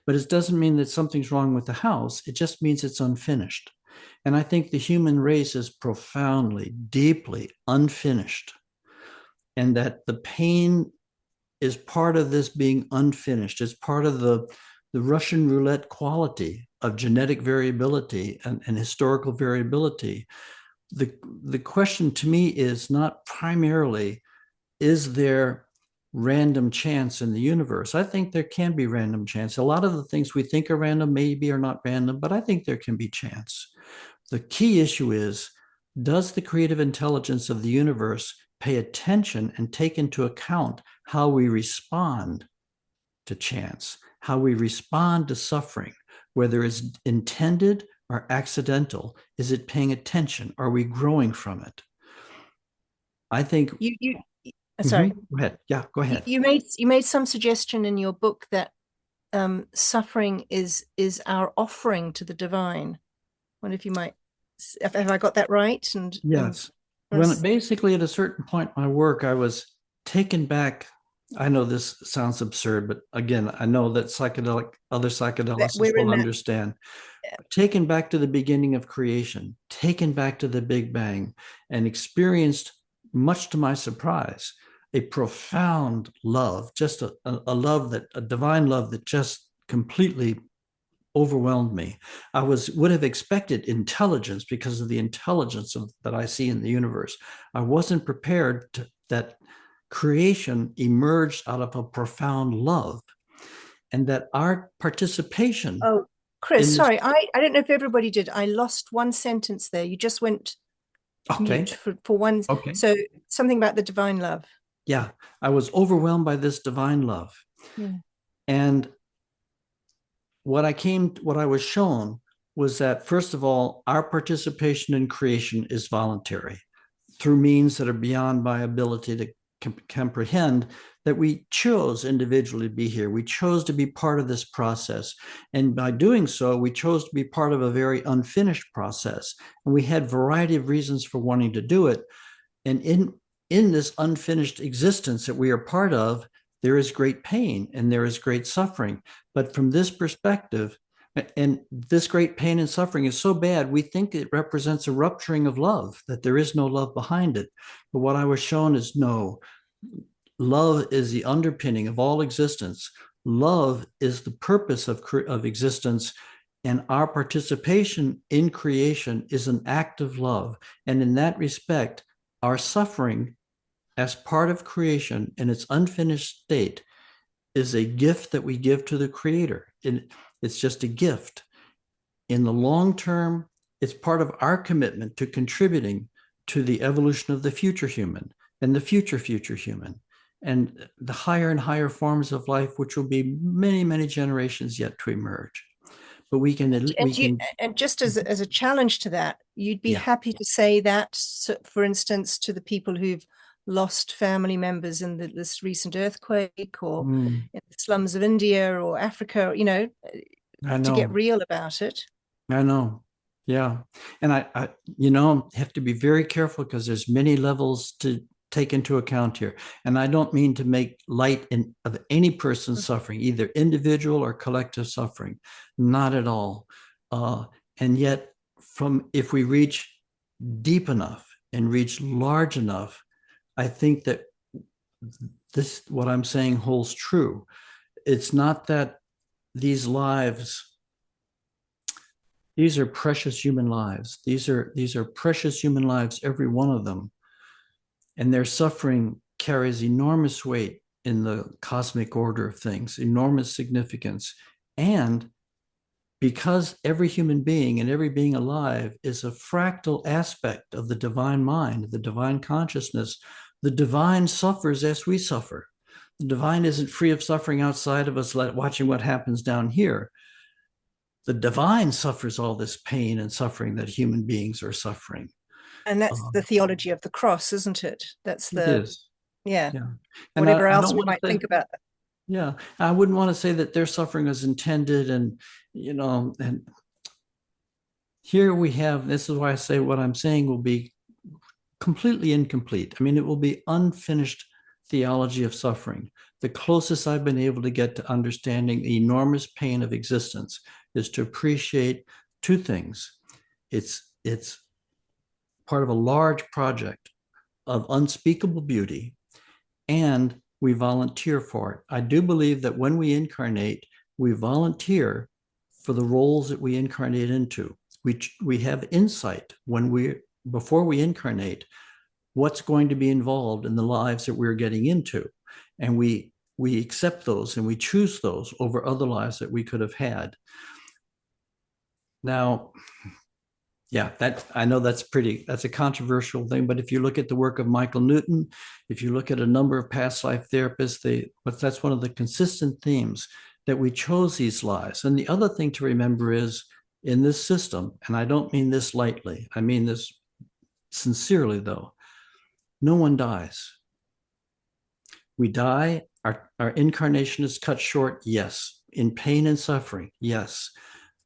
But it doesn't mean that something's wrong with the house. It just means it's unfinished. And I think the human race is profoundly, deeply unfinished. And that the pain is part of this being unfinished. It's part of the Russian roulette quality of genetic variability and historical variability. The question to me is not primarily, is there random chance in the universe? I think there can be random chance. A lot of the things we think are random maybe are not random, but I think there can be chance. The key issue is, does the creative intelligence of the universe pay attention and take into account how we respond to chance, how we respond to suffering, whether it's intended or accidental? Is it paying attention? Are we growing from it? I think sorry. Go ahead. Yeah, go ahead. You made some suggestion in your book that suffering is our offering to the divine. I wonder if you might, have I got that right? And yes. When basically at a certain point in my work, I was taken back. I know this sounds absurd, but again, I know that other psychedelics will understand. Taken back to the beginning of creation, taken back to the Big Bang, and experienced, much to my surprise, a profound love, just a love, a divine love that just completely overwhelmed me. I would have expected intelligence because of the intelligence that I see in the universe. I wasn't prepared that creation emerged out of a profound love, and that our participation. Oh, Chris, sorry, I don't know if everybody did. I lost one sentence there. You just went mute for one. Okay. So something about the divine love. Yeah, I was overwhelmed by this divine love. Yeah. And what I was shown was that, first of all, our participation in creation is voluntary through means that are beyond my ability comprehend that we chose individually to be here. We chose to be part of this process. And by doing so, we chose to be part of a very unfinished process. And we had a variety of reasons for wanting to do it. And in this unfinished existence that we are part of, there is great pain and there is great suffering. But from this perspective, and this great pain and suffering is so bad, we think it represents a rupturing of love, that there is no love behind it. But what I was shown is no, love is the underpinning of all existence. Love is the purpose of existence. And our participation in creation is an act of love. And in that respect, our suffering as part of creation in its unfinished state is a gift that we give to the Creator. It's just a gift. In the long term, it's part of our commitment to contributing to the evolution of the future human and the future human and the higher and higher forms of life, which will be many, many generations yet to emerge. But we can, and just as a challenge to that, you'd be Yeah. happy to say that, for instance, to the people who've lost family members in this recent earthquake, or in the slums of India or Africa, you know, to get real about it. I know. Yeah. And I have to be very careful because there's many levels to take into account here. And I don't mean to make light of any person's suffering, either individual or collective suffering, not at all. And yet, if we reach deep enough and reach large enough, I think that what I'm saying holds true. It's not that these are precious human lives. These are precious human lives, every one of them. And their suffering carries enormous weight in the cosmic order of things, enormous significance. And because every human being and every being alive is a fractal aspect of the divine mind, the divine consciousness, the divine suffers as we suffer. The divine isn't free of suffering outside of us, watching what happens down here. The divine suffers all this pain and suffering that human beings are suffering. And that's the theology of the cross, isn't it? That's It is. Yeah. And whatever I else don't we want to might say, think about that. Yeah, I wouldn't want to say that their suffering is intended, and and here we have, this is why I say what I'm saying will be completely incomplete. I mean, it will be unfinished theology of suffering. The closest I've been able to get to understanding the enormous pain of existence is to appreciate two things. It's part of a large project of unspeakable beauty, and we volunteer for it. I do believe that when we incarnate, we volunteer for the roles that we incarnate into. We have insight before we incarnate, what's going to be involved in the lives that we're getting into. And we accept those and we choose those over other lives that we could have had. Now, yeah, I know that's a controversial thing, but if you look at the work of Michael Newton, if you look at a number of past life therapists, that's one of the consistent themes, that we chose these lives. And the other thing to remember is, in this system, and I don't mean this lightly, I mean this sincerely though, no one dies. We die, our incarnation is cut short, yes. In pain and suffering, yes.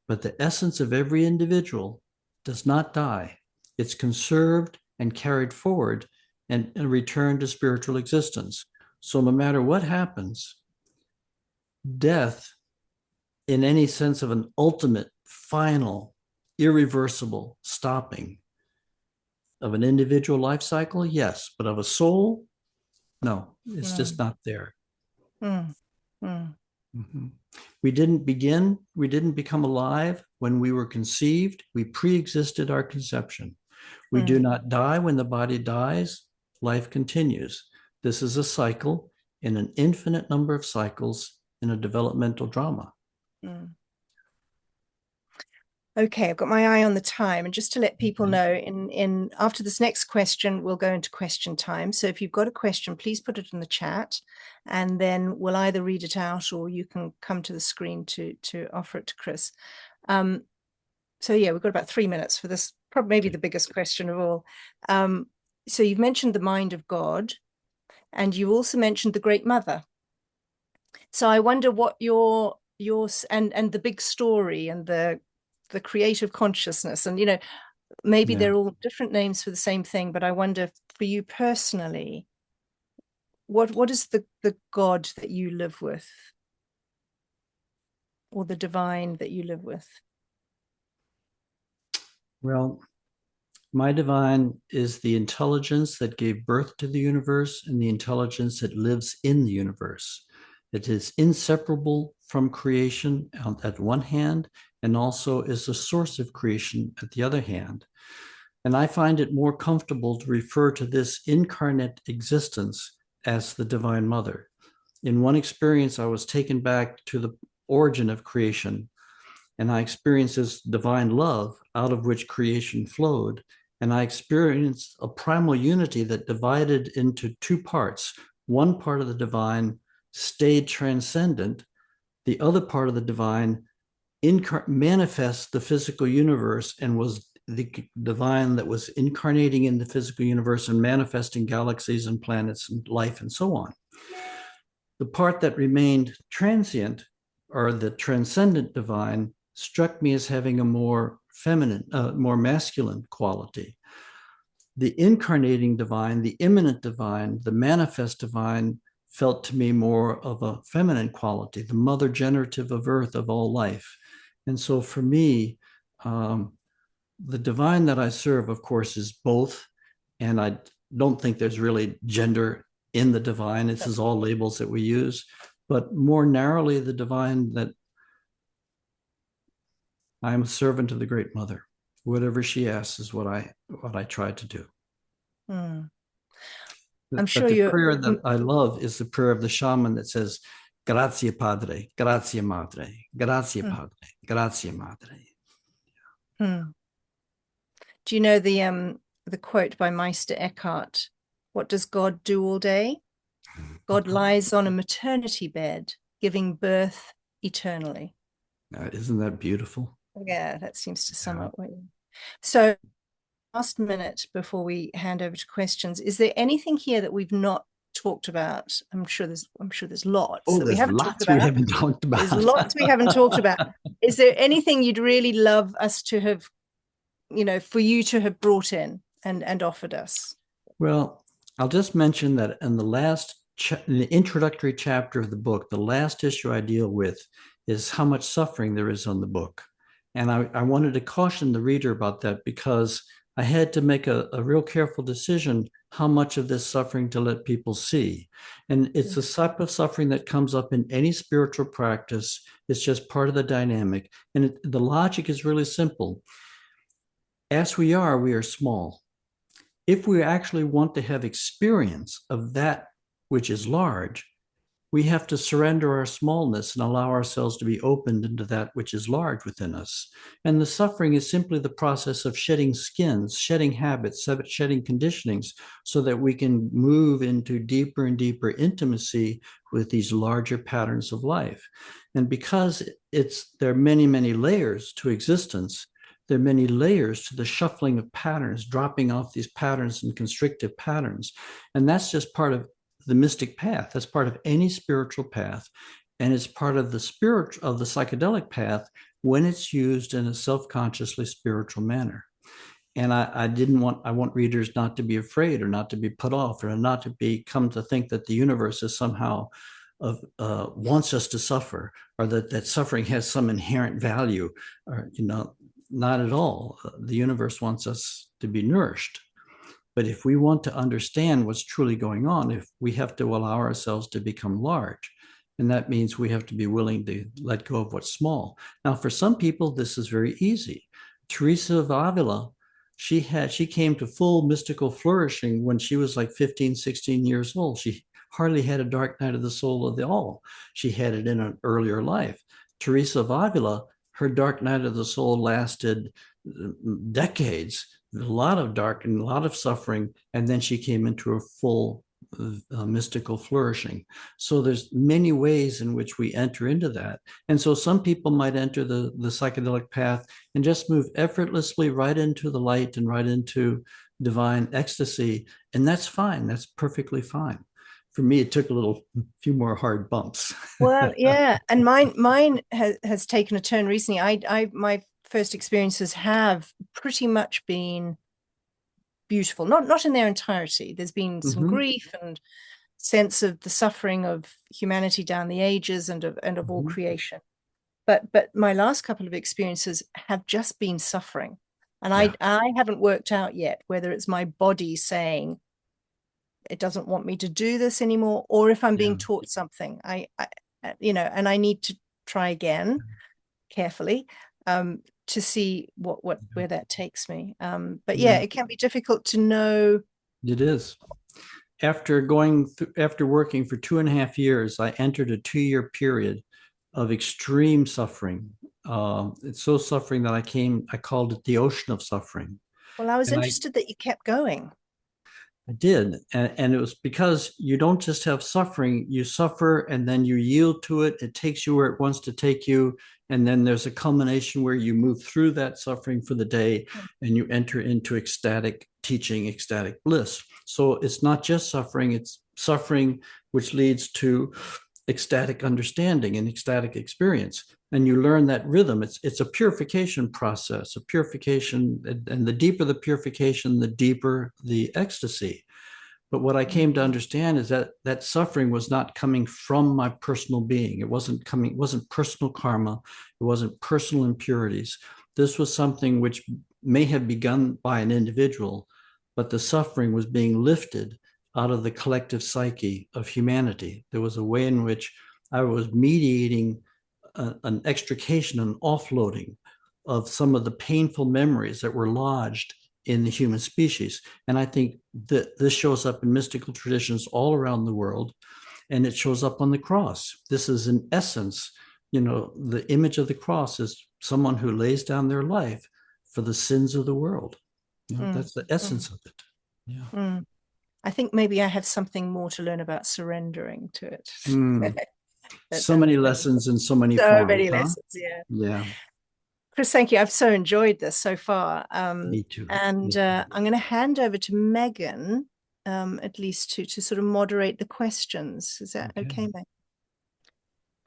But the essence of every individual does not die. It's conserved and carried forward and returned to spiritual existence. So no matter what happens, death, in any sense of an ultimate, final, irreversible stopping of an individual life cycle, yes, but of a soul, no, it's just not there. Mm-hmm. We didn't become alive when we were conceived. We pre-existed our conception. We do not die when the body dies. Life continues. This is a cycle in an infinite number of cycles in a developmental drama. Okay, I've got my eye on the time, and just to let people know, in after this next question, we'll go into question time. So if you've got a question, please put it in the chat, and then we'll either read it out or you can come to the screen to offer it to Chris. So yeah, we've got about 3 minutes for this, probably maybe the biggest question of all. So you've mentioned the mind of God, And you also mentioned the Great Mother. So I wonder what your and the big story and the creative consciousness, and maybe they're all different names for the same thing, but I wonder for you personally, what is the God that you live with, or the divine that you live with? Well, my divine is the intelligence that gave birth to the universe and the intelligence that lives in the universe. It is inseparable from creation at one hand, and also is the source of creation at the other hand. And I find it more comfortable to refer to this incarnate existence as the Divine Mother. In one experience, I was taken back to the origin of creation, and I experienced this divine love out of which creation flowed. And I experienced a primal unity that divided into two parts. One part of the divine stayed transcendent. The other part of the divine manifests the physical universe and was the divine that was incarnating in the physical universe and manifesting galaxies and planets and life and so on. The part that remained transient, or the transcendent divine, struck me as having a more feminine, more masculine quality. The incarnating divine, the immanent divine, the manifest divine felt to me more of a feminine quality, the mother generative of earth, of all life. And so for me, the divine that I serve, of course, is both. And I don't think there's really gender in the divine. This is all labels that we use. But more narrowly, the divine that I am a servant of the Great Mother. Whatever she asks is what I try to do. I'm But sure the you. prayer that I love is the prayer of the shaman that says, "Grazie Padre, grazie Madre, grazie Padre, grazie Madre." Do you know the quote by Meister Eckhart? What does God do all day? God lies on a maternity bed, giving birth eternally. Isn't that beautiful? Yeah, that seems to sum up what you. So, last minute before we hand over to questions, is there anything here that we've not talked about? I'm sure there's lots. Oh, that there's lots we haven't talked about. There's lots we haven't talked about. Is there anything you'd really love us to have, for you to have brought in and offered us? Well, I'll just mention that in in the introductory chapter of the book, the last issue I deal with is how much suffering there is on the book. And I wanted to caution the reader about that because I had to make a real careful decision how much of this suffering to let people see. And it's a type of suffering that comes up in any spiritual practice. It's just part of the dynamic. And the logic is really simple. As we are small. If we actually want to have experience of that which is large, we have to surrender our smallness and allow ourselves to be opened into that which is large within us. And the suffering is simply the process of shedding skins, shedding habits, shedding conditionings, so that we can move into deeper and deeper intimacy with these larger patterns of life. And because there are many, many layers to existence, there are many layers to the shuffling of patterns, dropping off these patterns and constrictive patterns. And that's just part of the mystic path. That's part of any spiritual path. And it's part of the psychedelic path when it's used in a self-consciously spiritual manner. And I want readers not to be afraid or not to be put off or not to come to think that the universe is somehow wants us to suffer, or that suffering has some inherent value, or, not at all. The universe wants us to be nourished. But if we want to understand what's truly going on, we have to allow ourselves to become large. And that means we have to be willing to let go of what's small. Now, for some people, this is very easy. Teresa of Avila, she came to full mystical flourishing when she was like 15, 16 years old. She hardly had a dark night of the soul of the all. She had it in an earlier life. Teresa of Avila, her dark night of the soul lasted decades, a lot of dark and a lot of suffering, and then she came into a full mystical flourishing. So there's many ways in which we enter into that. And so some people might enter the psychedelic path and just move effortlessly right into the light and right into divine ecstasy. And that's fine. That's perfectly fine. for me, it took a few more hard bumps. Well, yeah, and mine has taken a turn recently. My first experiences have pretty much been beautiful, not in their entirety. There's been some Mhm, grief and sense of the suffering of humanity down the ages and of all mhm. creation. But my last couple of experiences have just been suffering. And Yeah, I haven't worked out yet whether it's my body saying it doesn't want me to do this anymore, or if I'm yeah, being taught something. And I need to try again carefully to see what yeah. where that takes me. But yeah, Yeah, it can be difficult to know. it is. After working for 2.5 years, I entered a 2-year period of extreme suffering. It's so suffering that I called it the ocean of suffering. Well, I was And I interested that you kept going. I did. And it was because you don't just have suffering, you suffer and then you yield to it. It takes you where it wants to take you. And then there's a culmination where you move through that suffering for the day and you enter into ecstatic teaching, ecstatic bliss. So it's not just suffering, it's suffering which leads to ecstatic understanding and ecstatic experience. And you learn that rhythm. It's a purification process, a purification, and the deeper the purification, the deeper the ecstasy. But what I came to understand is that that suffering was not coming from my personal being. It wasn't personal karma, it wasn't personal impurities. This was something which may have begun by an individual, but the suffering was being lifted out of the collective psyche of humanity. There was a way in which I was mediating an extrication, an offloading of some of the painful memories that were lodged in the human species. And I think that this shows up in mystical traditions all around the world, and it shows up on the cross. This is, in essence, the image of the cross is someone who lays down their life for the sins of the world. Mm, That's the mm, essence of it. Yeah. mm. I think maybe I have something more to learn about surrendering to it. Mm. But, So many lessons in so many so forms, many huh? lessons, yeah. Yeah, Chris, thank you. I've so enjoyed this so far. me too. And Me too. I'm going to hand over to Megan, at least to sort of moderate the questions. Is that Okay. okay,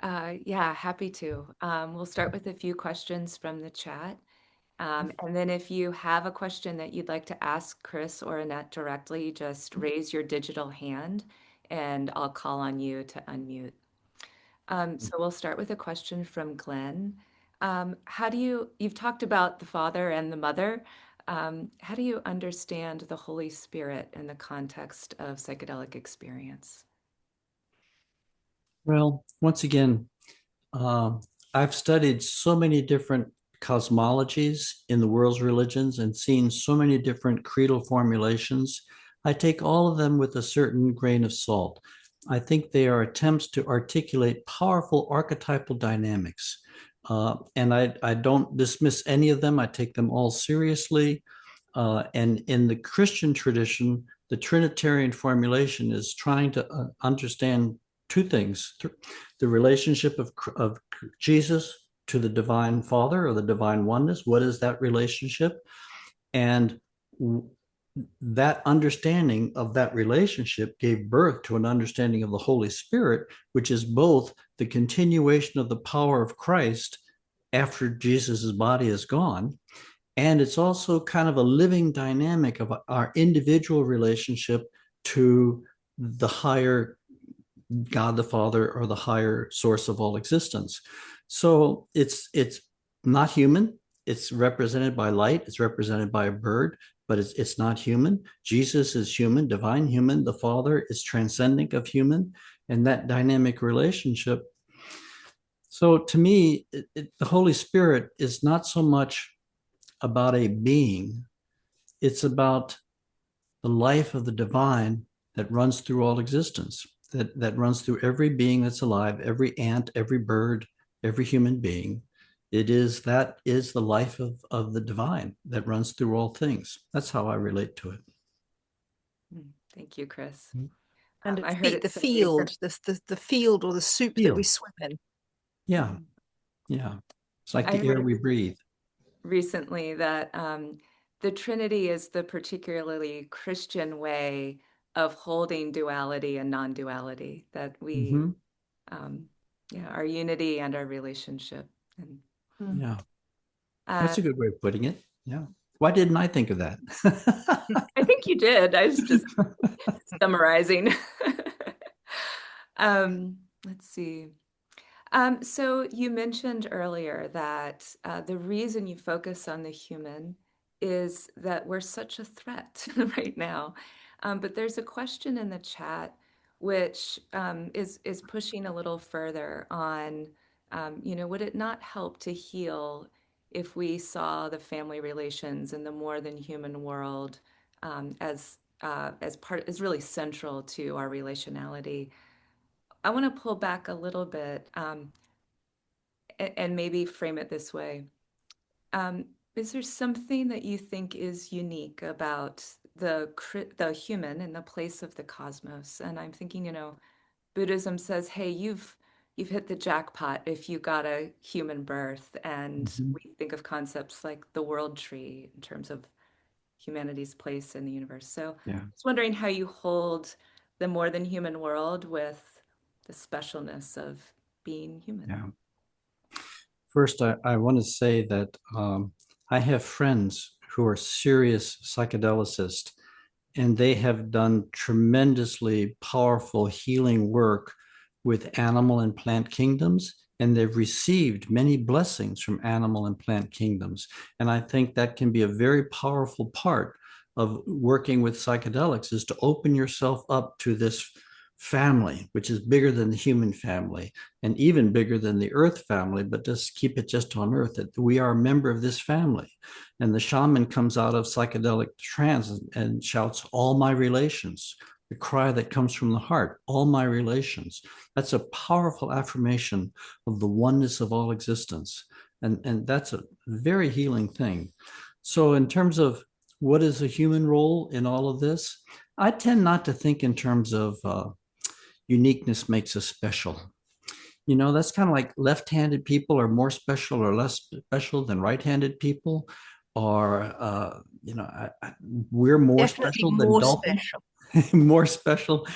Megan? Yeah, happy to. We'll start with a few questions from the chat. And then if you have a question that you'd like to ask Chris or Annette directly, just raise your digital hand and I'll call on you to unmute. So we'll start with a question from Glenn. You've talked about the Father and the Mother. How do you understand the Holy Spirit in the context of psychedelic experience? Well, once again, uh, I've studied so many different cosmologies in the world's religions and seen so many different creedal formulations. I take all of them with a certain grain of salt. I think they are attempts to articulate powerful archetypal dynamics. And I don't dismiss any of them. I take them all seriously. And in the Christian tradition, the Trinitarian formulation is trying to understand two things: the relationship of Jesus to the divine Father or the divine oneness. What is that relationship? And that understanding of that relationship gave birth to an understanding of the Holy Spirit, which is both the continuation of the power of Christ after Jesus's body is gone, and it's also kind of a living dynamic of our individual relationship to the higher God the Father or the higher source of all existence. So it's not human. It's represented by light. It's represented by a bird, but it's not human. Jesus is human, divine human. The Father is transcendent of human, and that dynamic relationship. So to me, the Holy Spirit is not so much about a being, it's about the life of the divine that runs through all existence, that runs through every being that's alive, every ant, every bird, every human being. That is the life of the divine that runs through all things. That's how I relate to it. Thank you, Chris. And I it's heard the it said field, the field or the soup that we Feel. swim in. Yeah. Yeah. It's like I the air heard we breathe. recently that the Trinity is the particularly Christian way of holding duality and non-duality, that we, Mm-hmm. yeah, our unity and our relationship. And Yeah, uh, that's a good way of putting it. Yeah. Why didn't I think of that? I think you did. I was just summarizing. Let's see. So you mentioned earlier that the reason you focus on the human is that we're such a threat right now. But there's a question in the chat which is pushing a little further on, would it not help to heal if we saw the family relations in the more than human world as part is really central to our relationality? I want to pull back a little bit. And maybe frame it this way. Um, is there something that you think is unique about the human in the place of the cosmos? And I'm thinking, Buddhism says, hey, you've hit the jackpot if you got a human birth. And Mhm. we think of concepts like the world tree in terms of humanity's place in the universe. So I Yeah. was wondering how you hold the more than human world with the specialness of being human. Yeah. First, I want to say that I have friends who are serious psychedelicists, and they have done tremendously powerful healing work with animal and plant kingdoms, and they've received many blessings from animal and plant kingdoms. And I think that can be a very powerful part of working with psychedelics, is to open yourself up to this family, which is bigger than the human family and even bigger than the earth family, but just keep it just on earth, that we are a member of this family. And the shaman comes out of psychedelic trance and shouts, all my relations, the cry that comes from the heart, all my relations. That's a powerful affirmation of the oneness of all existence. And that's a very healing thing. So in terms of what is a human role in all of this, I tend not to think in terms of uniqueness makes us special. That's kind of like left-handed people are more special or less special than right-handed people, or we're more Definitely special than more dolphins. special. More special.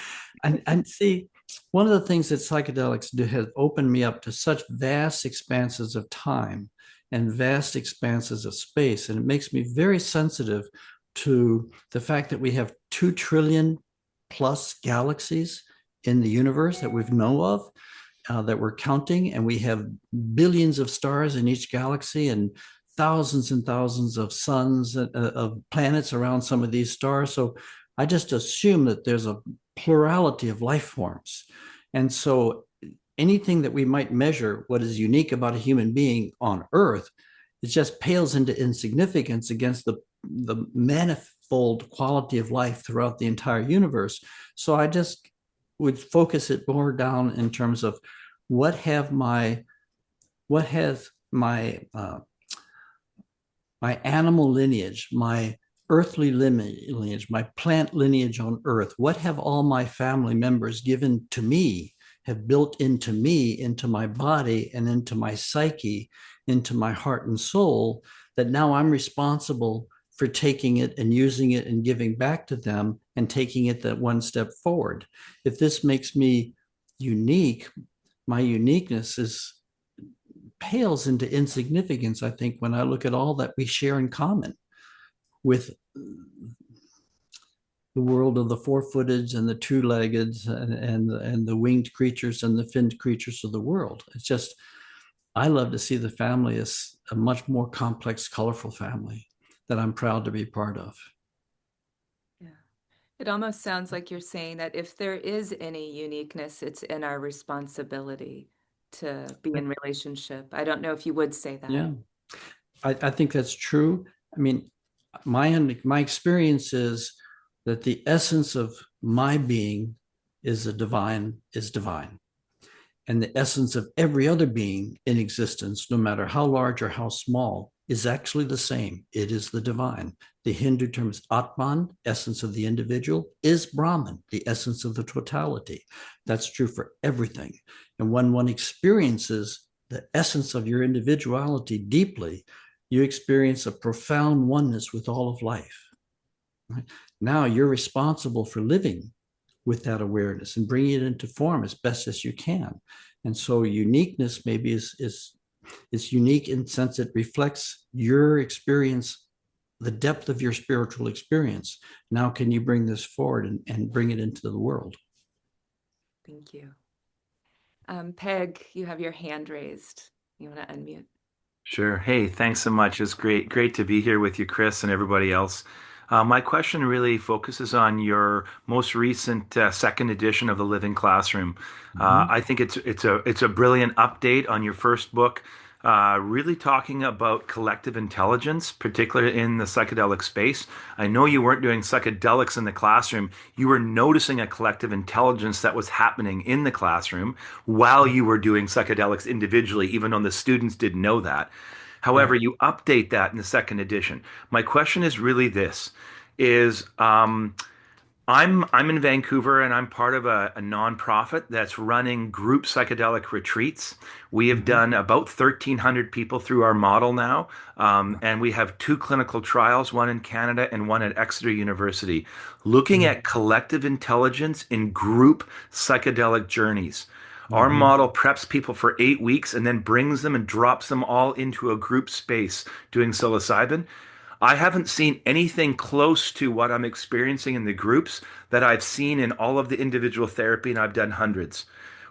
And see, one of the things that psychedelics do has opened me up to such vast expanses of time and vast expanses of space, and it makes me very sensitive to the fact that we have 2 trillion plus galaxies in the universe that we know of, that we're counting, and we have billions of stars in each galaxy and thousands of suns, of planets around some of these stars. So I just assume that there's a plurality of life forms. And so anything that we might measure what is unique about a human being on Earth, it just pales into insignificance against the manifold quality of life throughout the entire universe. So I just would focus it more down in terms of what has my animal lineage, my earthly lineage, my plant lineage on earth, what have all my family members given to me, have built into me, into my body and into my psyche, into my heart and soul, that now I'm responsible for taking it and using it and giving back to them and taking it that one step forward. If this makes me unique, my uniqueness pales into insignificance, I think, when I look at all that we share in common with the world of the four-footed and the two-legged and the winged creatures and the finned creatures of the world. It's just, I love to see the family as a much more complex, colorful family that I'm proud to be part of. Yeah. It almost sounds like you're saying that if there is any uniqueness, it's in our responsibility to be in relationship. I don't know if you would say that. Yeah, I think that's true. I mean, my experience is that the essence of my being is divine. And the essence of every other being in existence, no matter how large or how small, is actually the same. It is the divine. The Hindu term is Atman, essence of the individual, is Brahman, the essence of the totality. That's true for everything. And when one experiences the essence of your individuality deeply, you experience a profound oneness with all of life. Now you're responsible for living with that awareness and bringing it into form as best as you can. And so uniqueness maybe is unique in the sense it reflects your experience, the depth of your spiritual experience. Now, can you bring this forward and bring it into the world? Thank you. Peg, you have your hand raised. You want to unmute? Sure. Hey, thanks so much. It's great to be here with you, Chris, and everybody else. My question really focuses on your most recent second edition of the Living Classroom. I think it's a brilliant update on your first book, really talking about collective intelligence, particularly in the psychedelic space. I know you weren't doing psychedelics in the classroom. You were noticing a collective intelligence that was happening in the classroom while you were doing psychedelics individually, even though the students didn't know that. However, you update that in the second edition. My question is really this: is I'm in Vancouver and I'm part of a nonprofit that's running group psychedelic retreats. We have done about 1,300 people through our model now, and we have 2 clinical trials, one in Canada and one at Exeter University, looking at collective intelligence in group psychedelic journeys. Our model preps people for 8 weeks and then brings them and drops them all into a group space doing psilocybin. I haven't seen anything close to what I'm experiencing in the groups that I've seen in all of the individual therapy, and I've done hundreds.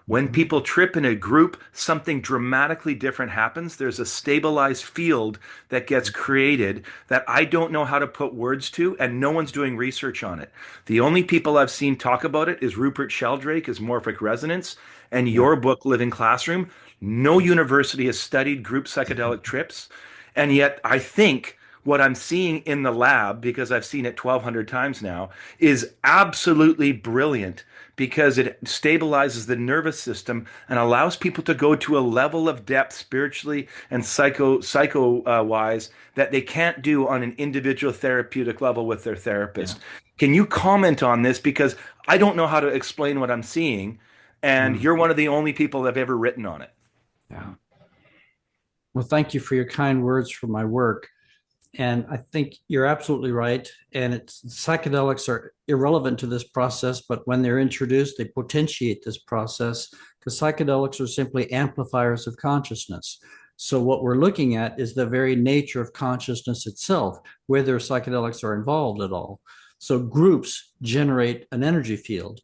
When people trip in a group, something dramatically different happens. There's a stabilized field that gets created that I don't know how to put words to, and no one's doing research on it. The only people I've seen talk about it is Rupert Sheldrake, his morphic resonance, and your book, Living Classroom. No university has studied group psychedelic trips, and yet I think what I'm seeing in the lab, because I've seen it 1,200 times now, is absolutely brilliant because it stabilizes the nervous system and allows people to go to a level of depth spiritually and psycho wise that they can't do on an individual therapeutic level with their Yeah. therapist. Can you comment on this? Because I don't know how to explain what I'm seeing, and you're one of the only people that have ever written on it. Yeah. Well, thank you for your kind words for my work. And I think you're absolutely right. And psychedelics are irrelevant to this process, but when they're introduced, they potentiate this process because psychedelics are simply amplifiers of consciousness. So what we're looking at is the very nature of consciousness itself, whether psychedelics are involved at all. So groups generate an energy field.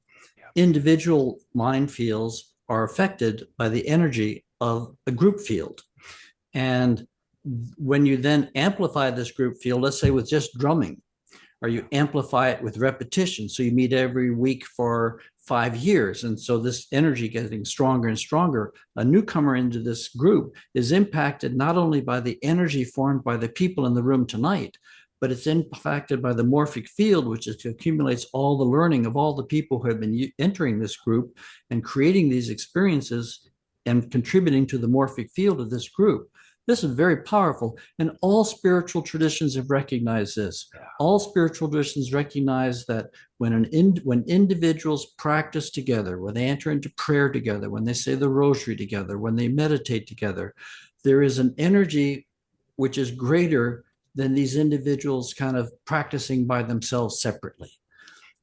Individual mind fields are affected by the energy of a group field. And when you then amplify this group field, let's say with just drumming, or you amplify it with repetition, so you meet every week for 5 years, and so this energy getting stronger and stronger, a newcomer into this group is impacted not only by the energy formed by the people in the room tonight, but it's impacted by the morphic field, which accumulates all the learning of all the people who have been entering this group and creating these experiences and contributing to the morphic field of this group. This is very powerful, and all spiritual traditions have recognized this. All spiritual traditions recognize that when individuals practice together, when they enter into prayer together, when they say the rosary together, when they meditate together, there is an energy which is greater than these individuals kind of practicing by themselves separately.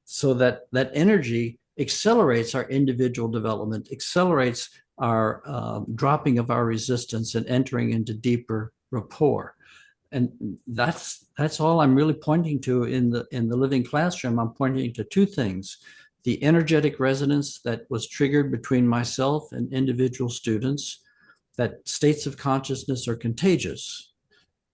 So that energy accelerates our individual development, accelerates our dropping of our resistance and entering into deeper rapport. And that's all I'm really pointing to in the Living Classroom. I'm pointing to 2 things: the energetic resonance that was triggered between myself and individual students, that states of consciousness are contagious.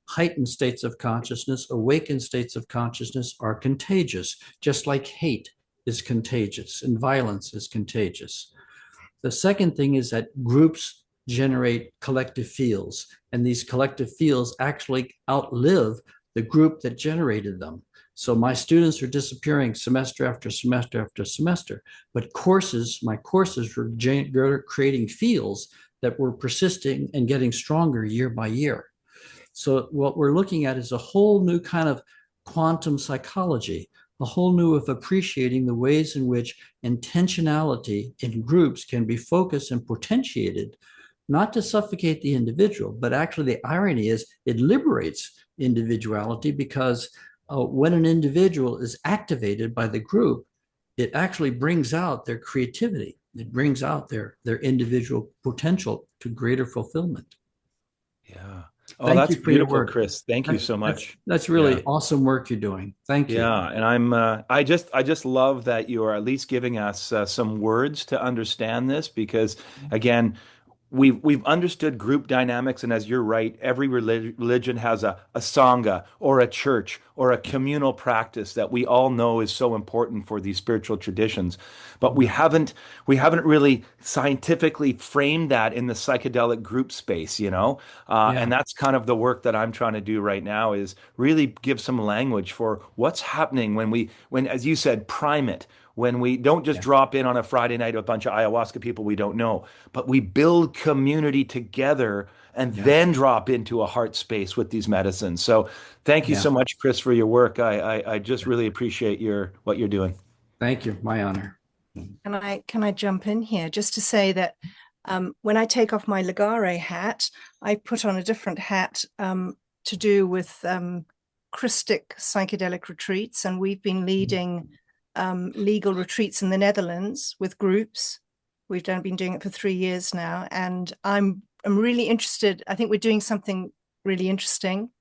Heightened states of consciousness, awakened states of consciousness are contagious, just like hate is contagious and violence is contagious. The second thing is that groups generate collective fields, and these collective fields actually outlive the group that generated them. So my students are disappearing semester after semester after semester, but my courses were creating fields that were persisting and getting stronger year by year. So what we're looking at is a whole new kind of quantum psychology, a whole new of appreciating the ways in which intentionality in groups can be focused and potentiated, not to suffocate the individual, but actually the irony is it liberates individuality because when an individual is activated by the group, it actually brings out their creativity. It brings out their individual potential to greater fulfillment. Yeah. Oh, Thank that's you for your beautiful, work. Chris. Thank you so That's much. that's Yeah. really awesome work you're doing. Thank you. Yeah, and I just love that you are at least giving us some words to understand this because again, we've understood group dynamics, and as you're right, every religion has a sangha or a church or a communal practice that we all know is so important for these spiritual traditions. But we haven't really scientifically framed that in the psychedelic group space, you know? And Yeah, that's kind of the work that I'm trying to do right now is really give some language for what's happening when, as you said, prime it when we don't just yeah, drop in on a Friday night with a bunch of ayahuasca people we don't know, but we build community together and yeah, then drop into a heart space with these medicines. So thank you yeah. so much, Chris, for your work. I just really appreciate what you're doing. Thank you. My honor. Can I jump in here just to say that when I take off my Ligare hat, I put on a different hat to do with Christic psychedelic retreats, and we've been leading legal retreats in the Netherlands with groups. We've been doing it for 3 years now, and I'm really interested. I think we're doing something really interesting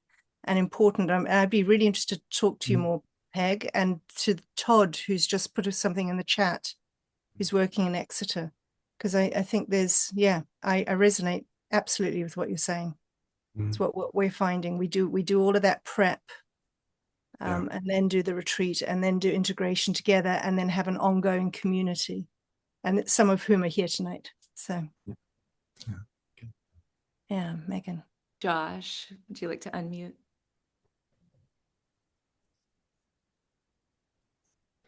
and important. I'd be really interested to talk to you more, Peg, and to Todd, who's just put something in the chat, who's working in Exeter, because I think I resonate absolutely with what you're saying. It's what we're finding. We do all of that prep, Yeah. and then do the retreat, and then do integration together, and then have an ongoing community, and some of whom are here tonight. So, yeah, Megan. Josh, would you like to unmute?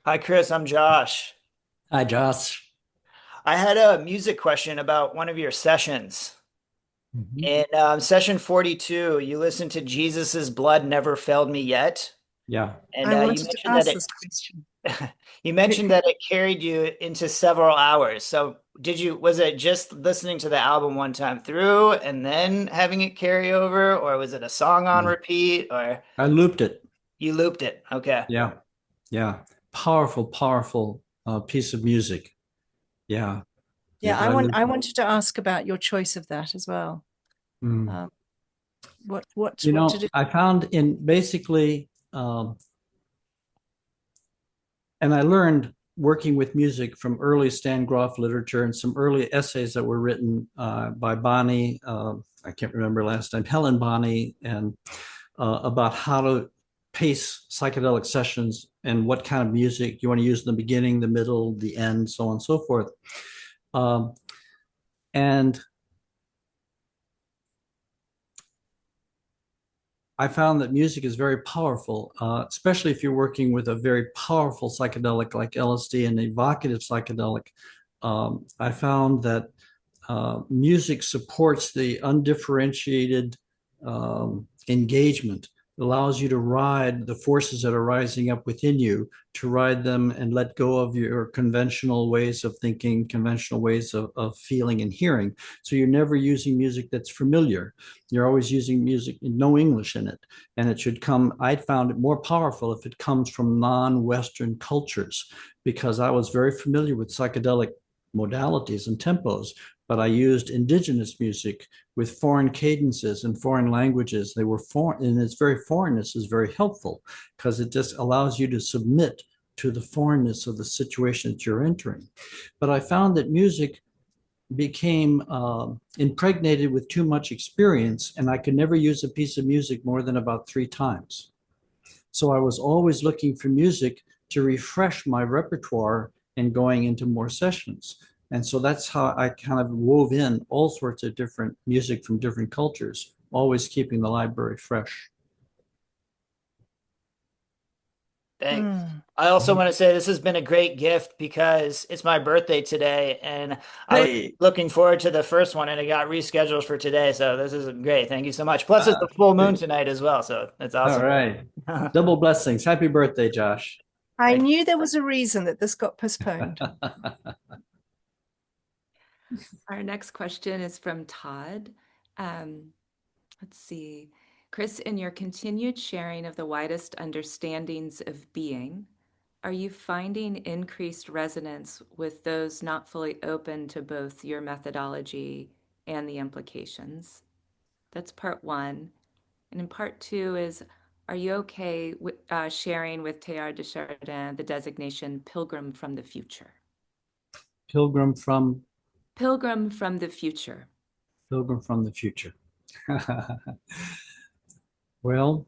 Hi, Chris. I'm Josh. Hi, Josh. I had a music question about one of your sessions. Mhm. In session 42, you listened to Jesus's Blood Never Failed Me Yet. Yeah. And I you wanted to mentioned that ask it this question. you mentioned that it carried you into several hours. So was it just listening to the album one time through and then having it carry over, or was it a song on repeat, or I looped it. you looped it? Okay. Yeah. Yeah. Powerful, powerful piece of music. Yeah. Yeah, I looped I it. wanted to ask about your choice of that as well. Mm. What did it? I found in basically, and I learned working with music from early Stan Grof literature and some early essays that were written by Bonnie, I can't remember last name, Helen Bonnie, and about how to pace psychedelic sessions and what kind of music you want to use in the beginning, the middle, the end, so on and so forth. And I found that music is very powerful, especially if you're working with a very powerful psychedelic like LSD and evocative psychedelic. I found that music supports the undifferentiated engagement. It allows you to ride the forces that are rising up within you, to ride them and let go of your conventional ways of thinking, conventional ways of feeling and hearing. So you're never using music that's familiar. You're always using music, no English in it. And it should come, I found it more powerful if it comes from non-Western cultures, because I was very familiar with psychedelic modalities and tempos, but I used indigenous music with foreign cadences and foreign languages. They were foreign, and its very foreignness is very helpful because it just allows you to submit to the foreignness of the situation that you're entering. But I found that music became impregnated with too much experience, and I could never use a piece of music more than about 3 times. So I was always looking for music to refresh my repertoire and going into more sessions. And so that's how I kind of wove in all sorts of different music from different cultures, always keeping the library fresh. Thanks. Mm. I also want to say this has been a great gift because it's my birthday today, and I was Hey, looking forward to the first one, and it got rescheduled for today. So this is great. Thank you so much. Plus, it's the full moon tonight as well, so it's all awesome. right. Double blessings. Happy birthday, Josh. I knew there was a reason that this got postponed. Our next question is from Todd. Let's see. Chris, in your continued sharing of the widest understandings of being, are you finding increased resonance with those not fully open to both your methodology and the implications? That's part one. And in part two is, are you okay with sharing with Teilhard de Chardin the designation Pilgrim from the Future? Pilgrim from Pilgrim from the Future. Pilgrim from the Future. Well,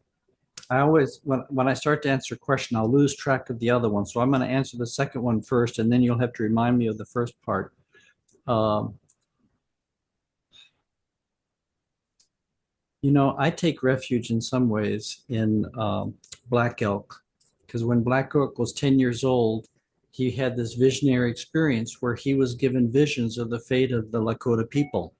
I always, when I start to answer a question, I'll lose track of the other one. So I'm going to answer the second one first, and then you'll have to remind me of the first part. Um, I take refuge in some ways in Black Elk, because when Black Elk was 10 years old, he had this visionary experience where he was given visions of the fate of the Lakota people.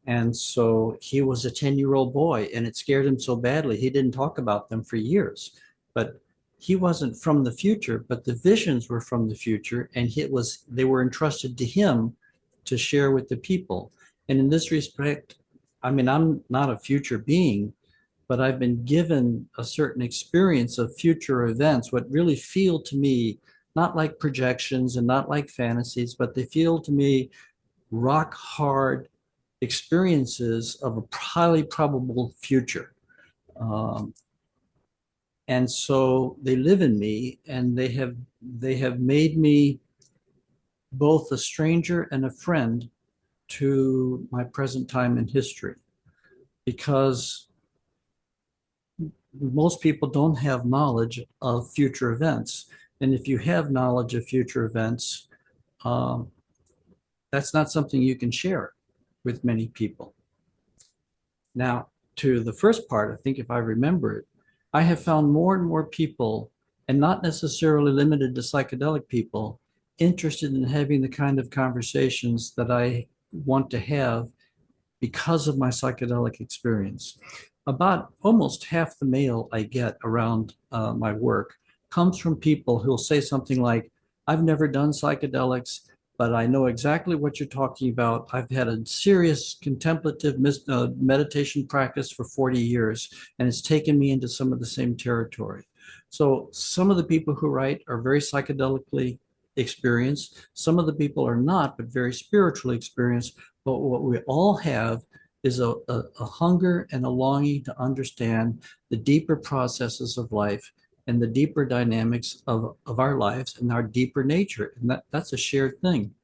And so he was a 10-year-old boy, and it scared him so badly, he didn't talk about them for years. But he wasn't from the future, but the visions were from the future, and they were entrusted to him to share with the people. And in this respect, I mean, I'm not a future being, but I've been given a certain experience of future events, what really feel to me not like projections and not like fantasies, but they feel to me rock hard experiences of a highly probable future. Um, and so they live in me, and they have made me both a stranger and a friend to my present time in history, because most people don't have knowledge of future events. And if you have knowledge of future events, um, that's not something you can share with many people. Now, to the first part, I think if I remember it, I have found more and more people, and not necessarily limited to psychedelic people, interested in having the kind of conversations that I want to have because of my psychedelic experience. About almost half the mail I get around my work comes from people who'll say something like, I've never done psychedelics, but I know exactly what you're talking about. I've had a serious contemplative meditation practice for 40 years, and it's taken me into some of the same territory. So some of the people who write are very psychedelically experienced. Some of the people are not, but very spiritually experienced. But what we all have is a hunger and a longing to understand the deeper processes of life and the deeper dynamics of our lives and our deeper nature. And that's a shared thing.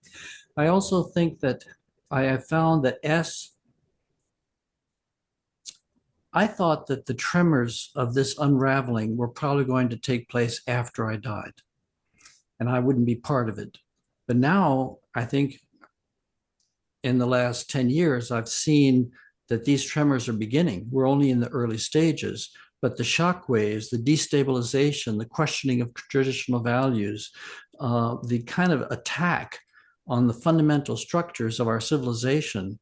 I also think that I have found that I thought that the tremors of this unraveling were probably going to take place after I died, and I wouldn't be part of it. But now I think in the last 10 years, I've seen that these tremors are beginning. We're only in the early stages, but the shock waves, the destabilization, the questioning of traditional values, the kind of attack on the fundamental structures of our civilization,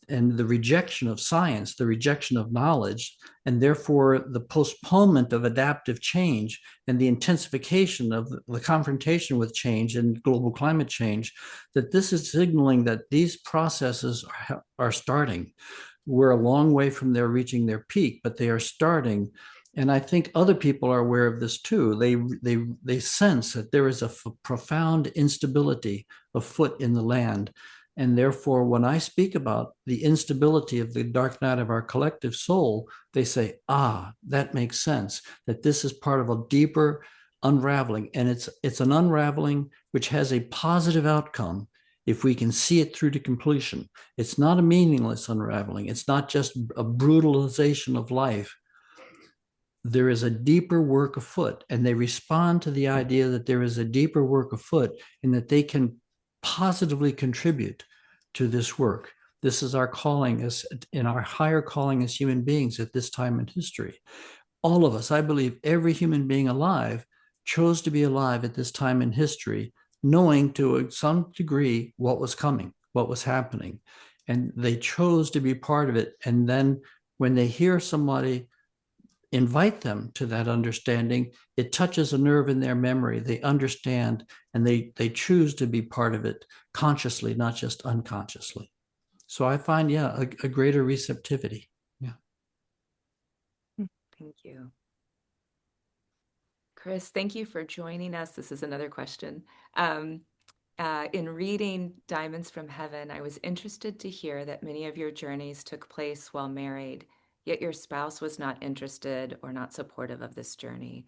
and the rejection of science, the rejection of knowledge, and therefore the postponement of adaptive change and the intensification of the confrontation with change and global climate change, that this is signaling that these processes are starting. We're a long way from their reaching their peak, but they are starting. And I think other people are aware of this too. They sense that there is a profound instability afoot in the land. And therefore, when I speak about the instability of the dark night of our collective soul, they say, that makes sense, that this is part of a deeper unraveling. And it's an unraveling which has a positive outcome if we can see it through to completion. It's not a meaningless unraveling. It's not just a brutalization of life. There is a deeper work afoot, and they respond to the idea that there is a deeper work afoot and that they can positively contribute to this work. This is our calling as in our higher calling as human beings at this time in history. All of us, I believe every human being alive chose to be alive at this time in history, knowing to some degree what was coming, what was happening. And they chose to be part of it. And then when they hear somebody invite them to that understanding, it touches a nerve in their memory. They understand, and they choose to be part of it consciously, not just unconsciously. So I find, a greater receptivity. Yeah. Thank you. Chris, thank you for joining us. This is another question. In reading Diamonds from Heaven, I was interested to hear that many of your journeys took place while married, yet your spouse was not interested or not supportive of this journey.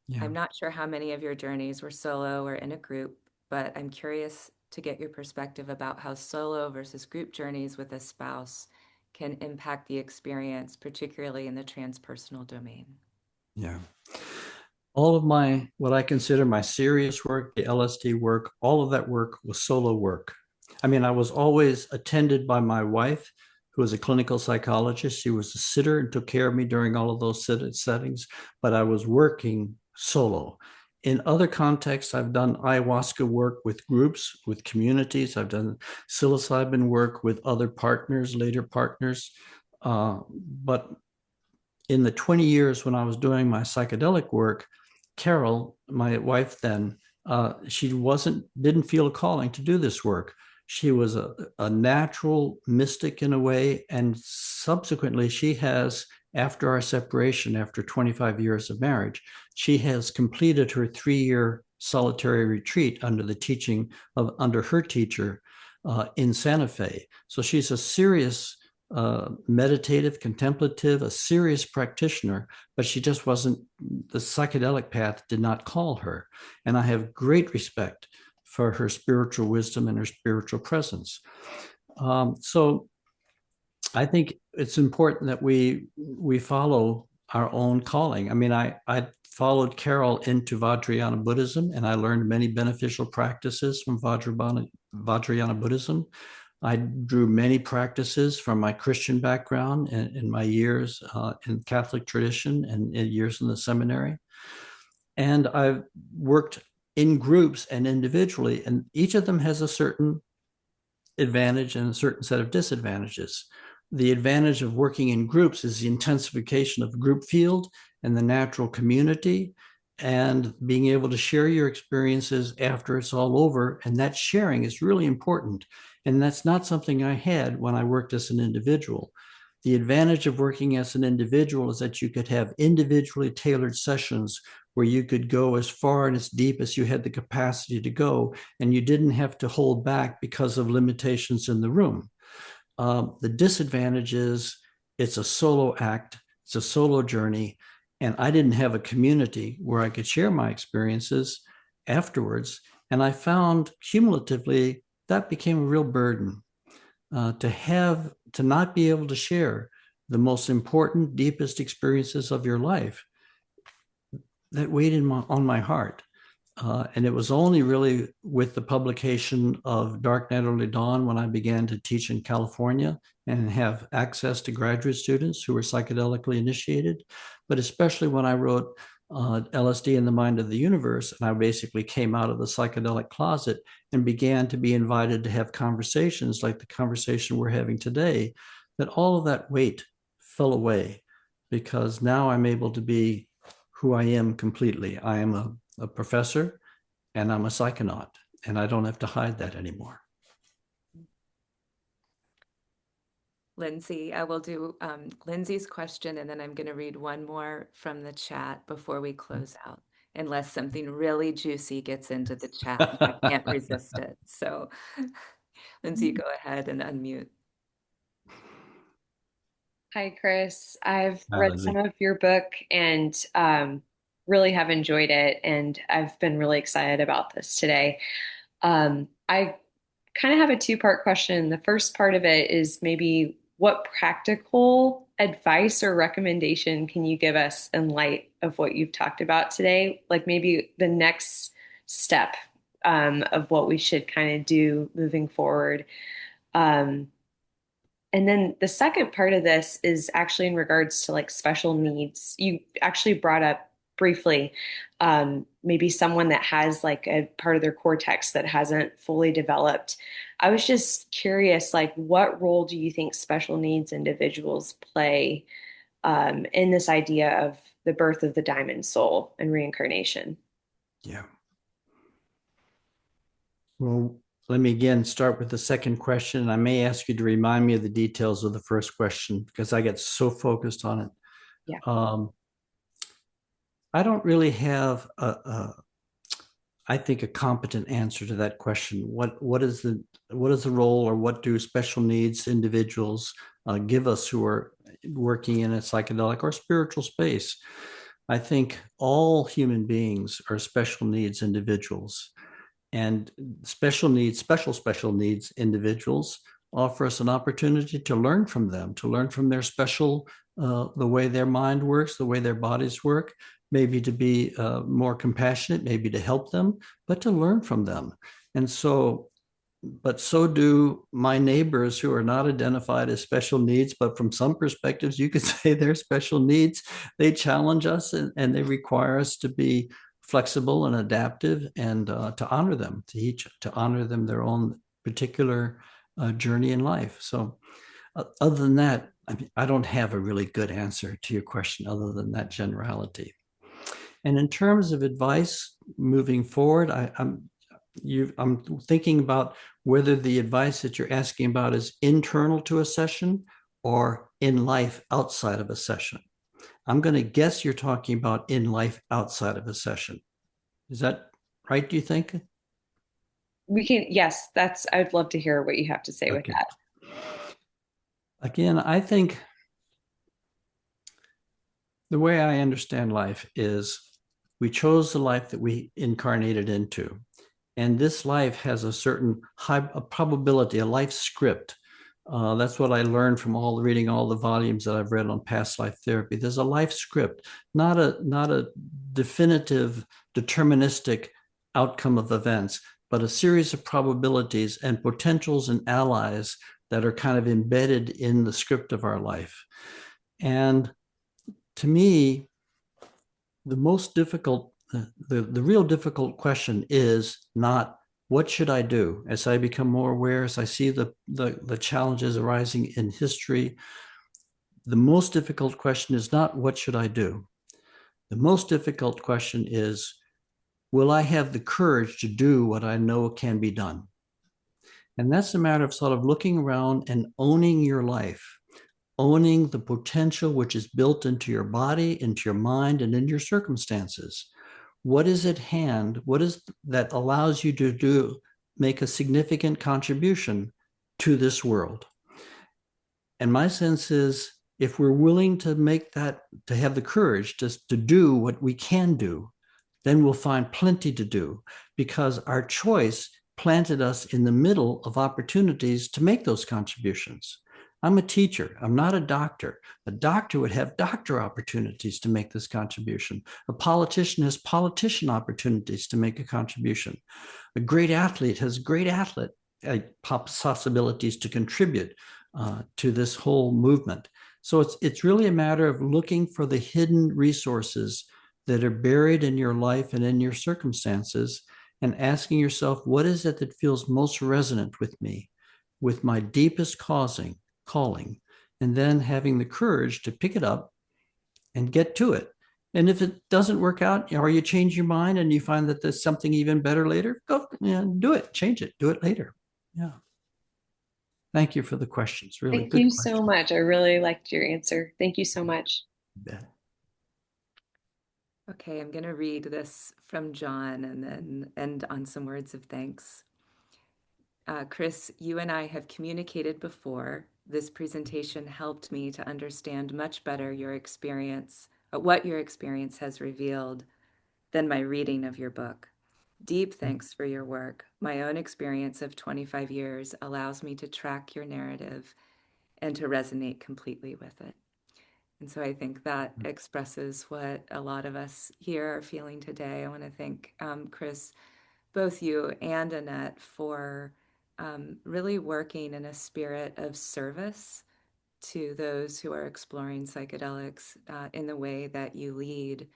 Yeah. I'm not sure how many of your journeys were solo or in a group, but I'm curious to get your perspective about how solo versus group journeys with a spouse can impact the experience, particularly in the transpersonal domain. Yeah. All of my, what I consider my serious work, the LSD work, all of that work was solo work. I mean, I was always attended by my wife, who was a clinical psychologist. She was a sitter and took care of me during all of those settings, but I was working solo. In other contexts, I've done ayahuasca work with groups, with communities. I've done psilocybin work with other partners, later partners. But in the 20 years when I was doing my psychedelic work, Carol, my wife then, she didn't feel a calling to do this work. She was a natural mystic in a way. And subsequently, she has, after our separation, after 25 years of marriage, she has completed her 3-year solitary retreat under her teacher in Santa Fe. So she's a serious meditative, contemplative, a serious practitioner, but she just wasn't, the psychedelic path did not call her. And I have great respect for her spiritual wisdom and her spiritual presence. So I think it's important that we follow our own calling. I mean, I followed Carol into Vajrayana Buddhism, and I learned many beneficial practices from Vajrayana Buddhism. I drew many practices from my Christian background in my years in Catholic tradition and in years in the seminary. And I've worked in groups and individually, and each of them has a certain advantage and a certain set of disadvantages. The advantage of working in groups is the intensification of the group field and the natural community, and being able to share your experiences after it's all over. And that sharing is really important. And that's not something I had when I worked as an individual. The advantage of working as an individual is that you could have individually tailored sessions where you could go as far and as deep as you had the capacity to go, and you didn't have to hold back because of limitations in the room. The disadvantage is it's a solo act, it's a solo journey, and I didn't have a community where I could share my experiences afterwards. And I found cumulatively that became a real burden to not be able to share the most important, deepest experiences of your life. That weighed on my heart. And it was only really with the publication of Dark Night, Early Dawn when I began to teach in California and have access to graduate students who were psychedelically initiated, but especially when I wrote LSD in the Mind of the Universe, and I basically came out of the psychedelic closet and began to be invited to have conversations like the conversation we're having today, that all of that weight fell away, because now I'm able to be who I am completely. I am a professor and I'm a psychonaut, and I don't have to hide that anymore. Lindsay, I will do Lindsay's question, and then I'm going to read one more from the chat before we close out, unless something really juicy gets into the chat. I can't resist it. So, Lindsay, go ahead and unmute. Hi, Chris. I've read some of your book and really have enjoyed it, and I've been really excited about this today. I kind of have a two-part question. The first part of it is maybe what practical advice or recommendation can you give us in light of what you've talked about today? Like maybe the next step of what we should kind of do moving forward. And then the second part of this is actually in regards to like special needs. You actually brought up briefly maybe someone that has like a part of their cortex that hasn't fully developed. I was just curious, like, what role do you think special needs individuals play in this idea of the birth of the diamond soul and reincarnation? Yeah. Well, let me again start with the second question. I may ask you to remind me of the details of the first question because I get so focused on it. Yeah. I don't really have I think a competent answer to that question. What is the role, or what do special needs individuals give us who are working in a psychedelic or spiritual space? I think all human beings are special needs individuals, and special needs individuals offer us an opportunity to learn from them, to learn from their special, the way their mind works, the way their bodies work, maybe to be more compassionate, maybe to help them, but to learn from them. And so, but so do my neighbors who are not identified as special needs, but from some perspectives, you could say they're special needs. They challenge us, and they require us to be flexible and adaptive, and to honor them, to honor them their own particular journey in life. So other than that, I mean, I don't have a really good answer to your question other than that generality. And in terms of advice moving forward, I'm thinking about whether the advice that you're asking about is internal to a session or in life outside of a session. I'm going to guess you're talking about in life outside of a session. Is that right, do you think? Yes, I'd love to hear what you have to say with Okay. that. Again, I think the way I understand life is we chose the life that we incarnated into. And this life has a certain a probability, a life script. That's what I learned from reading all the volumes that I've read on past life therapy. There's a life script, not a definitive, deterministic outcome of events, but a series of probabilities and potentials and allies that are kind of embedded in the script of our life. And to me, the most difficult, the real difficult question is not what should I do. As I become more aware, as I see the challenges arising in history, the most difficult question is not what should I do. The most difficult question is, will I have the courage to do what I know can be done? And that's a matter of sort of looking around and owning your life, owning the potential which is built into your body, into your mind, and in your circumstances. What is at hand? What is that allows you to make a significant contribution to this world? And my sense is, if we're willing to make that, to have the courage to do what we can do, then we'll find plenty to do, because our choice planted us in the middle of opportunities to make those contributions. I'm a teacher. I'm not a doctor. A doctor would have doctor opportunities to make this contribution. A politician has politician opportunities to make a contribution. A great athlete has great athlete possibilities to contribute to this whole movement. So it's really a matter of looking for the hidden resources that are buried in your life and in your circumstances, and asking yourself, what is it that feels most resonant with me, with my deepest calling, and then having the courage to pick it up and get to it. And if it doesn't work out, or you change your mind and you find that there's something even better later, go do it, change it, do it later. Yeah. Thank you for the questions. Really Thank good you questions. so much. I really liked your answer. Thank you so much. Yeah. Okay, I'm going to read this from John and then end on some words of thanks. Chris, you and I have communicated before. This presentation helped me to understand much better your experience, what your experience has revealed, than my reading of your book. Deep thanks for your work. My own experience of 25 years allows me to track your narrative and to resonate completely with it. And so I think that expresses what a lot of us here are feeling today. I want to thank Chris, both you and Annette, for really working in a spirit of service to those who are exploring psychedelics in the way that you lead,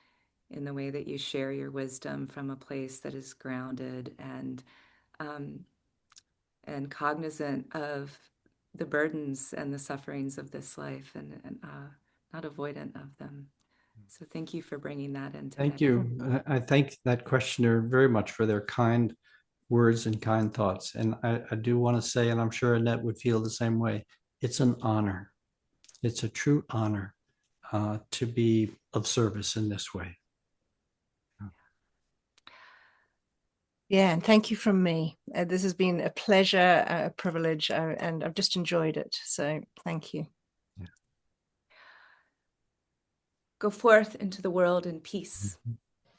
in the way that you share your wisdom from a place that is grounded um, and cognizant of the burdens and the sufferings of this life, and not avoidant of them. So thank you for bringing that in today. Thank you. I thank that questioner very much for their kind words and kind thoughts. And I do want to say, and I'm sure Annette would feel the same way, it's an honor. It's a true honor to be of service in this way. Yeah, and thank you from me. This has been a pleasure, a privilege, and I've just enjoyed it. So thank you. Go forth into the world in peace.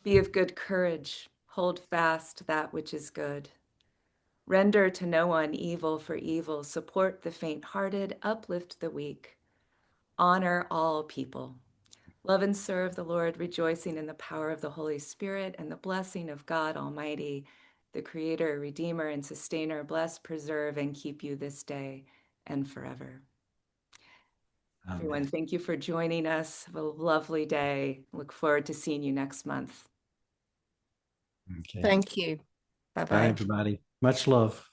Be of good courage. Hold fast that which is good. Render to no one evil for evil. Support the faint-hearted. Uplift the weak. Honor all people. Love and serve the Lord, rejoicing in the power of the Holy Spirit and the blessing of God Almighty, the Creator, Redeemer, and Sustainer. Bless, preserve, and keep you this day and forever. Amen. Everyone, thank you for joining us. Have a lovely day. Look forward to seeing you next month. Okay. Thank you. Bye, Bye-bye. everybody. Much love.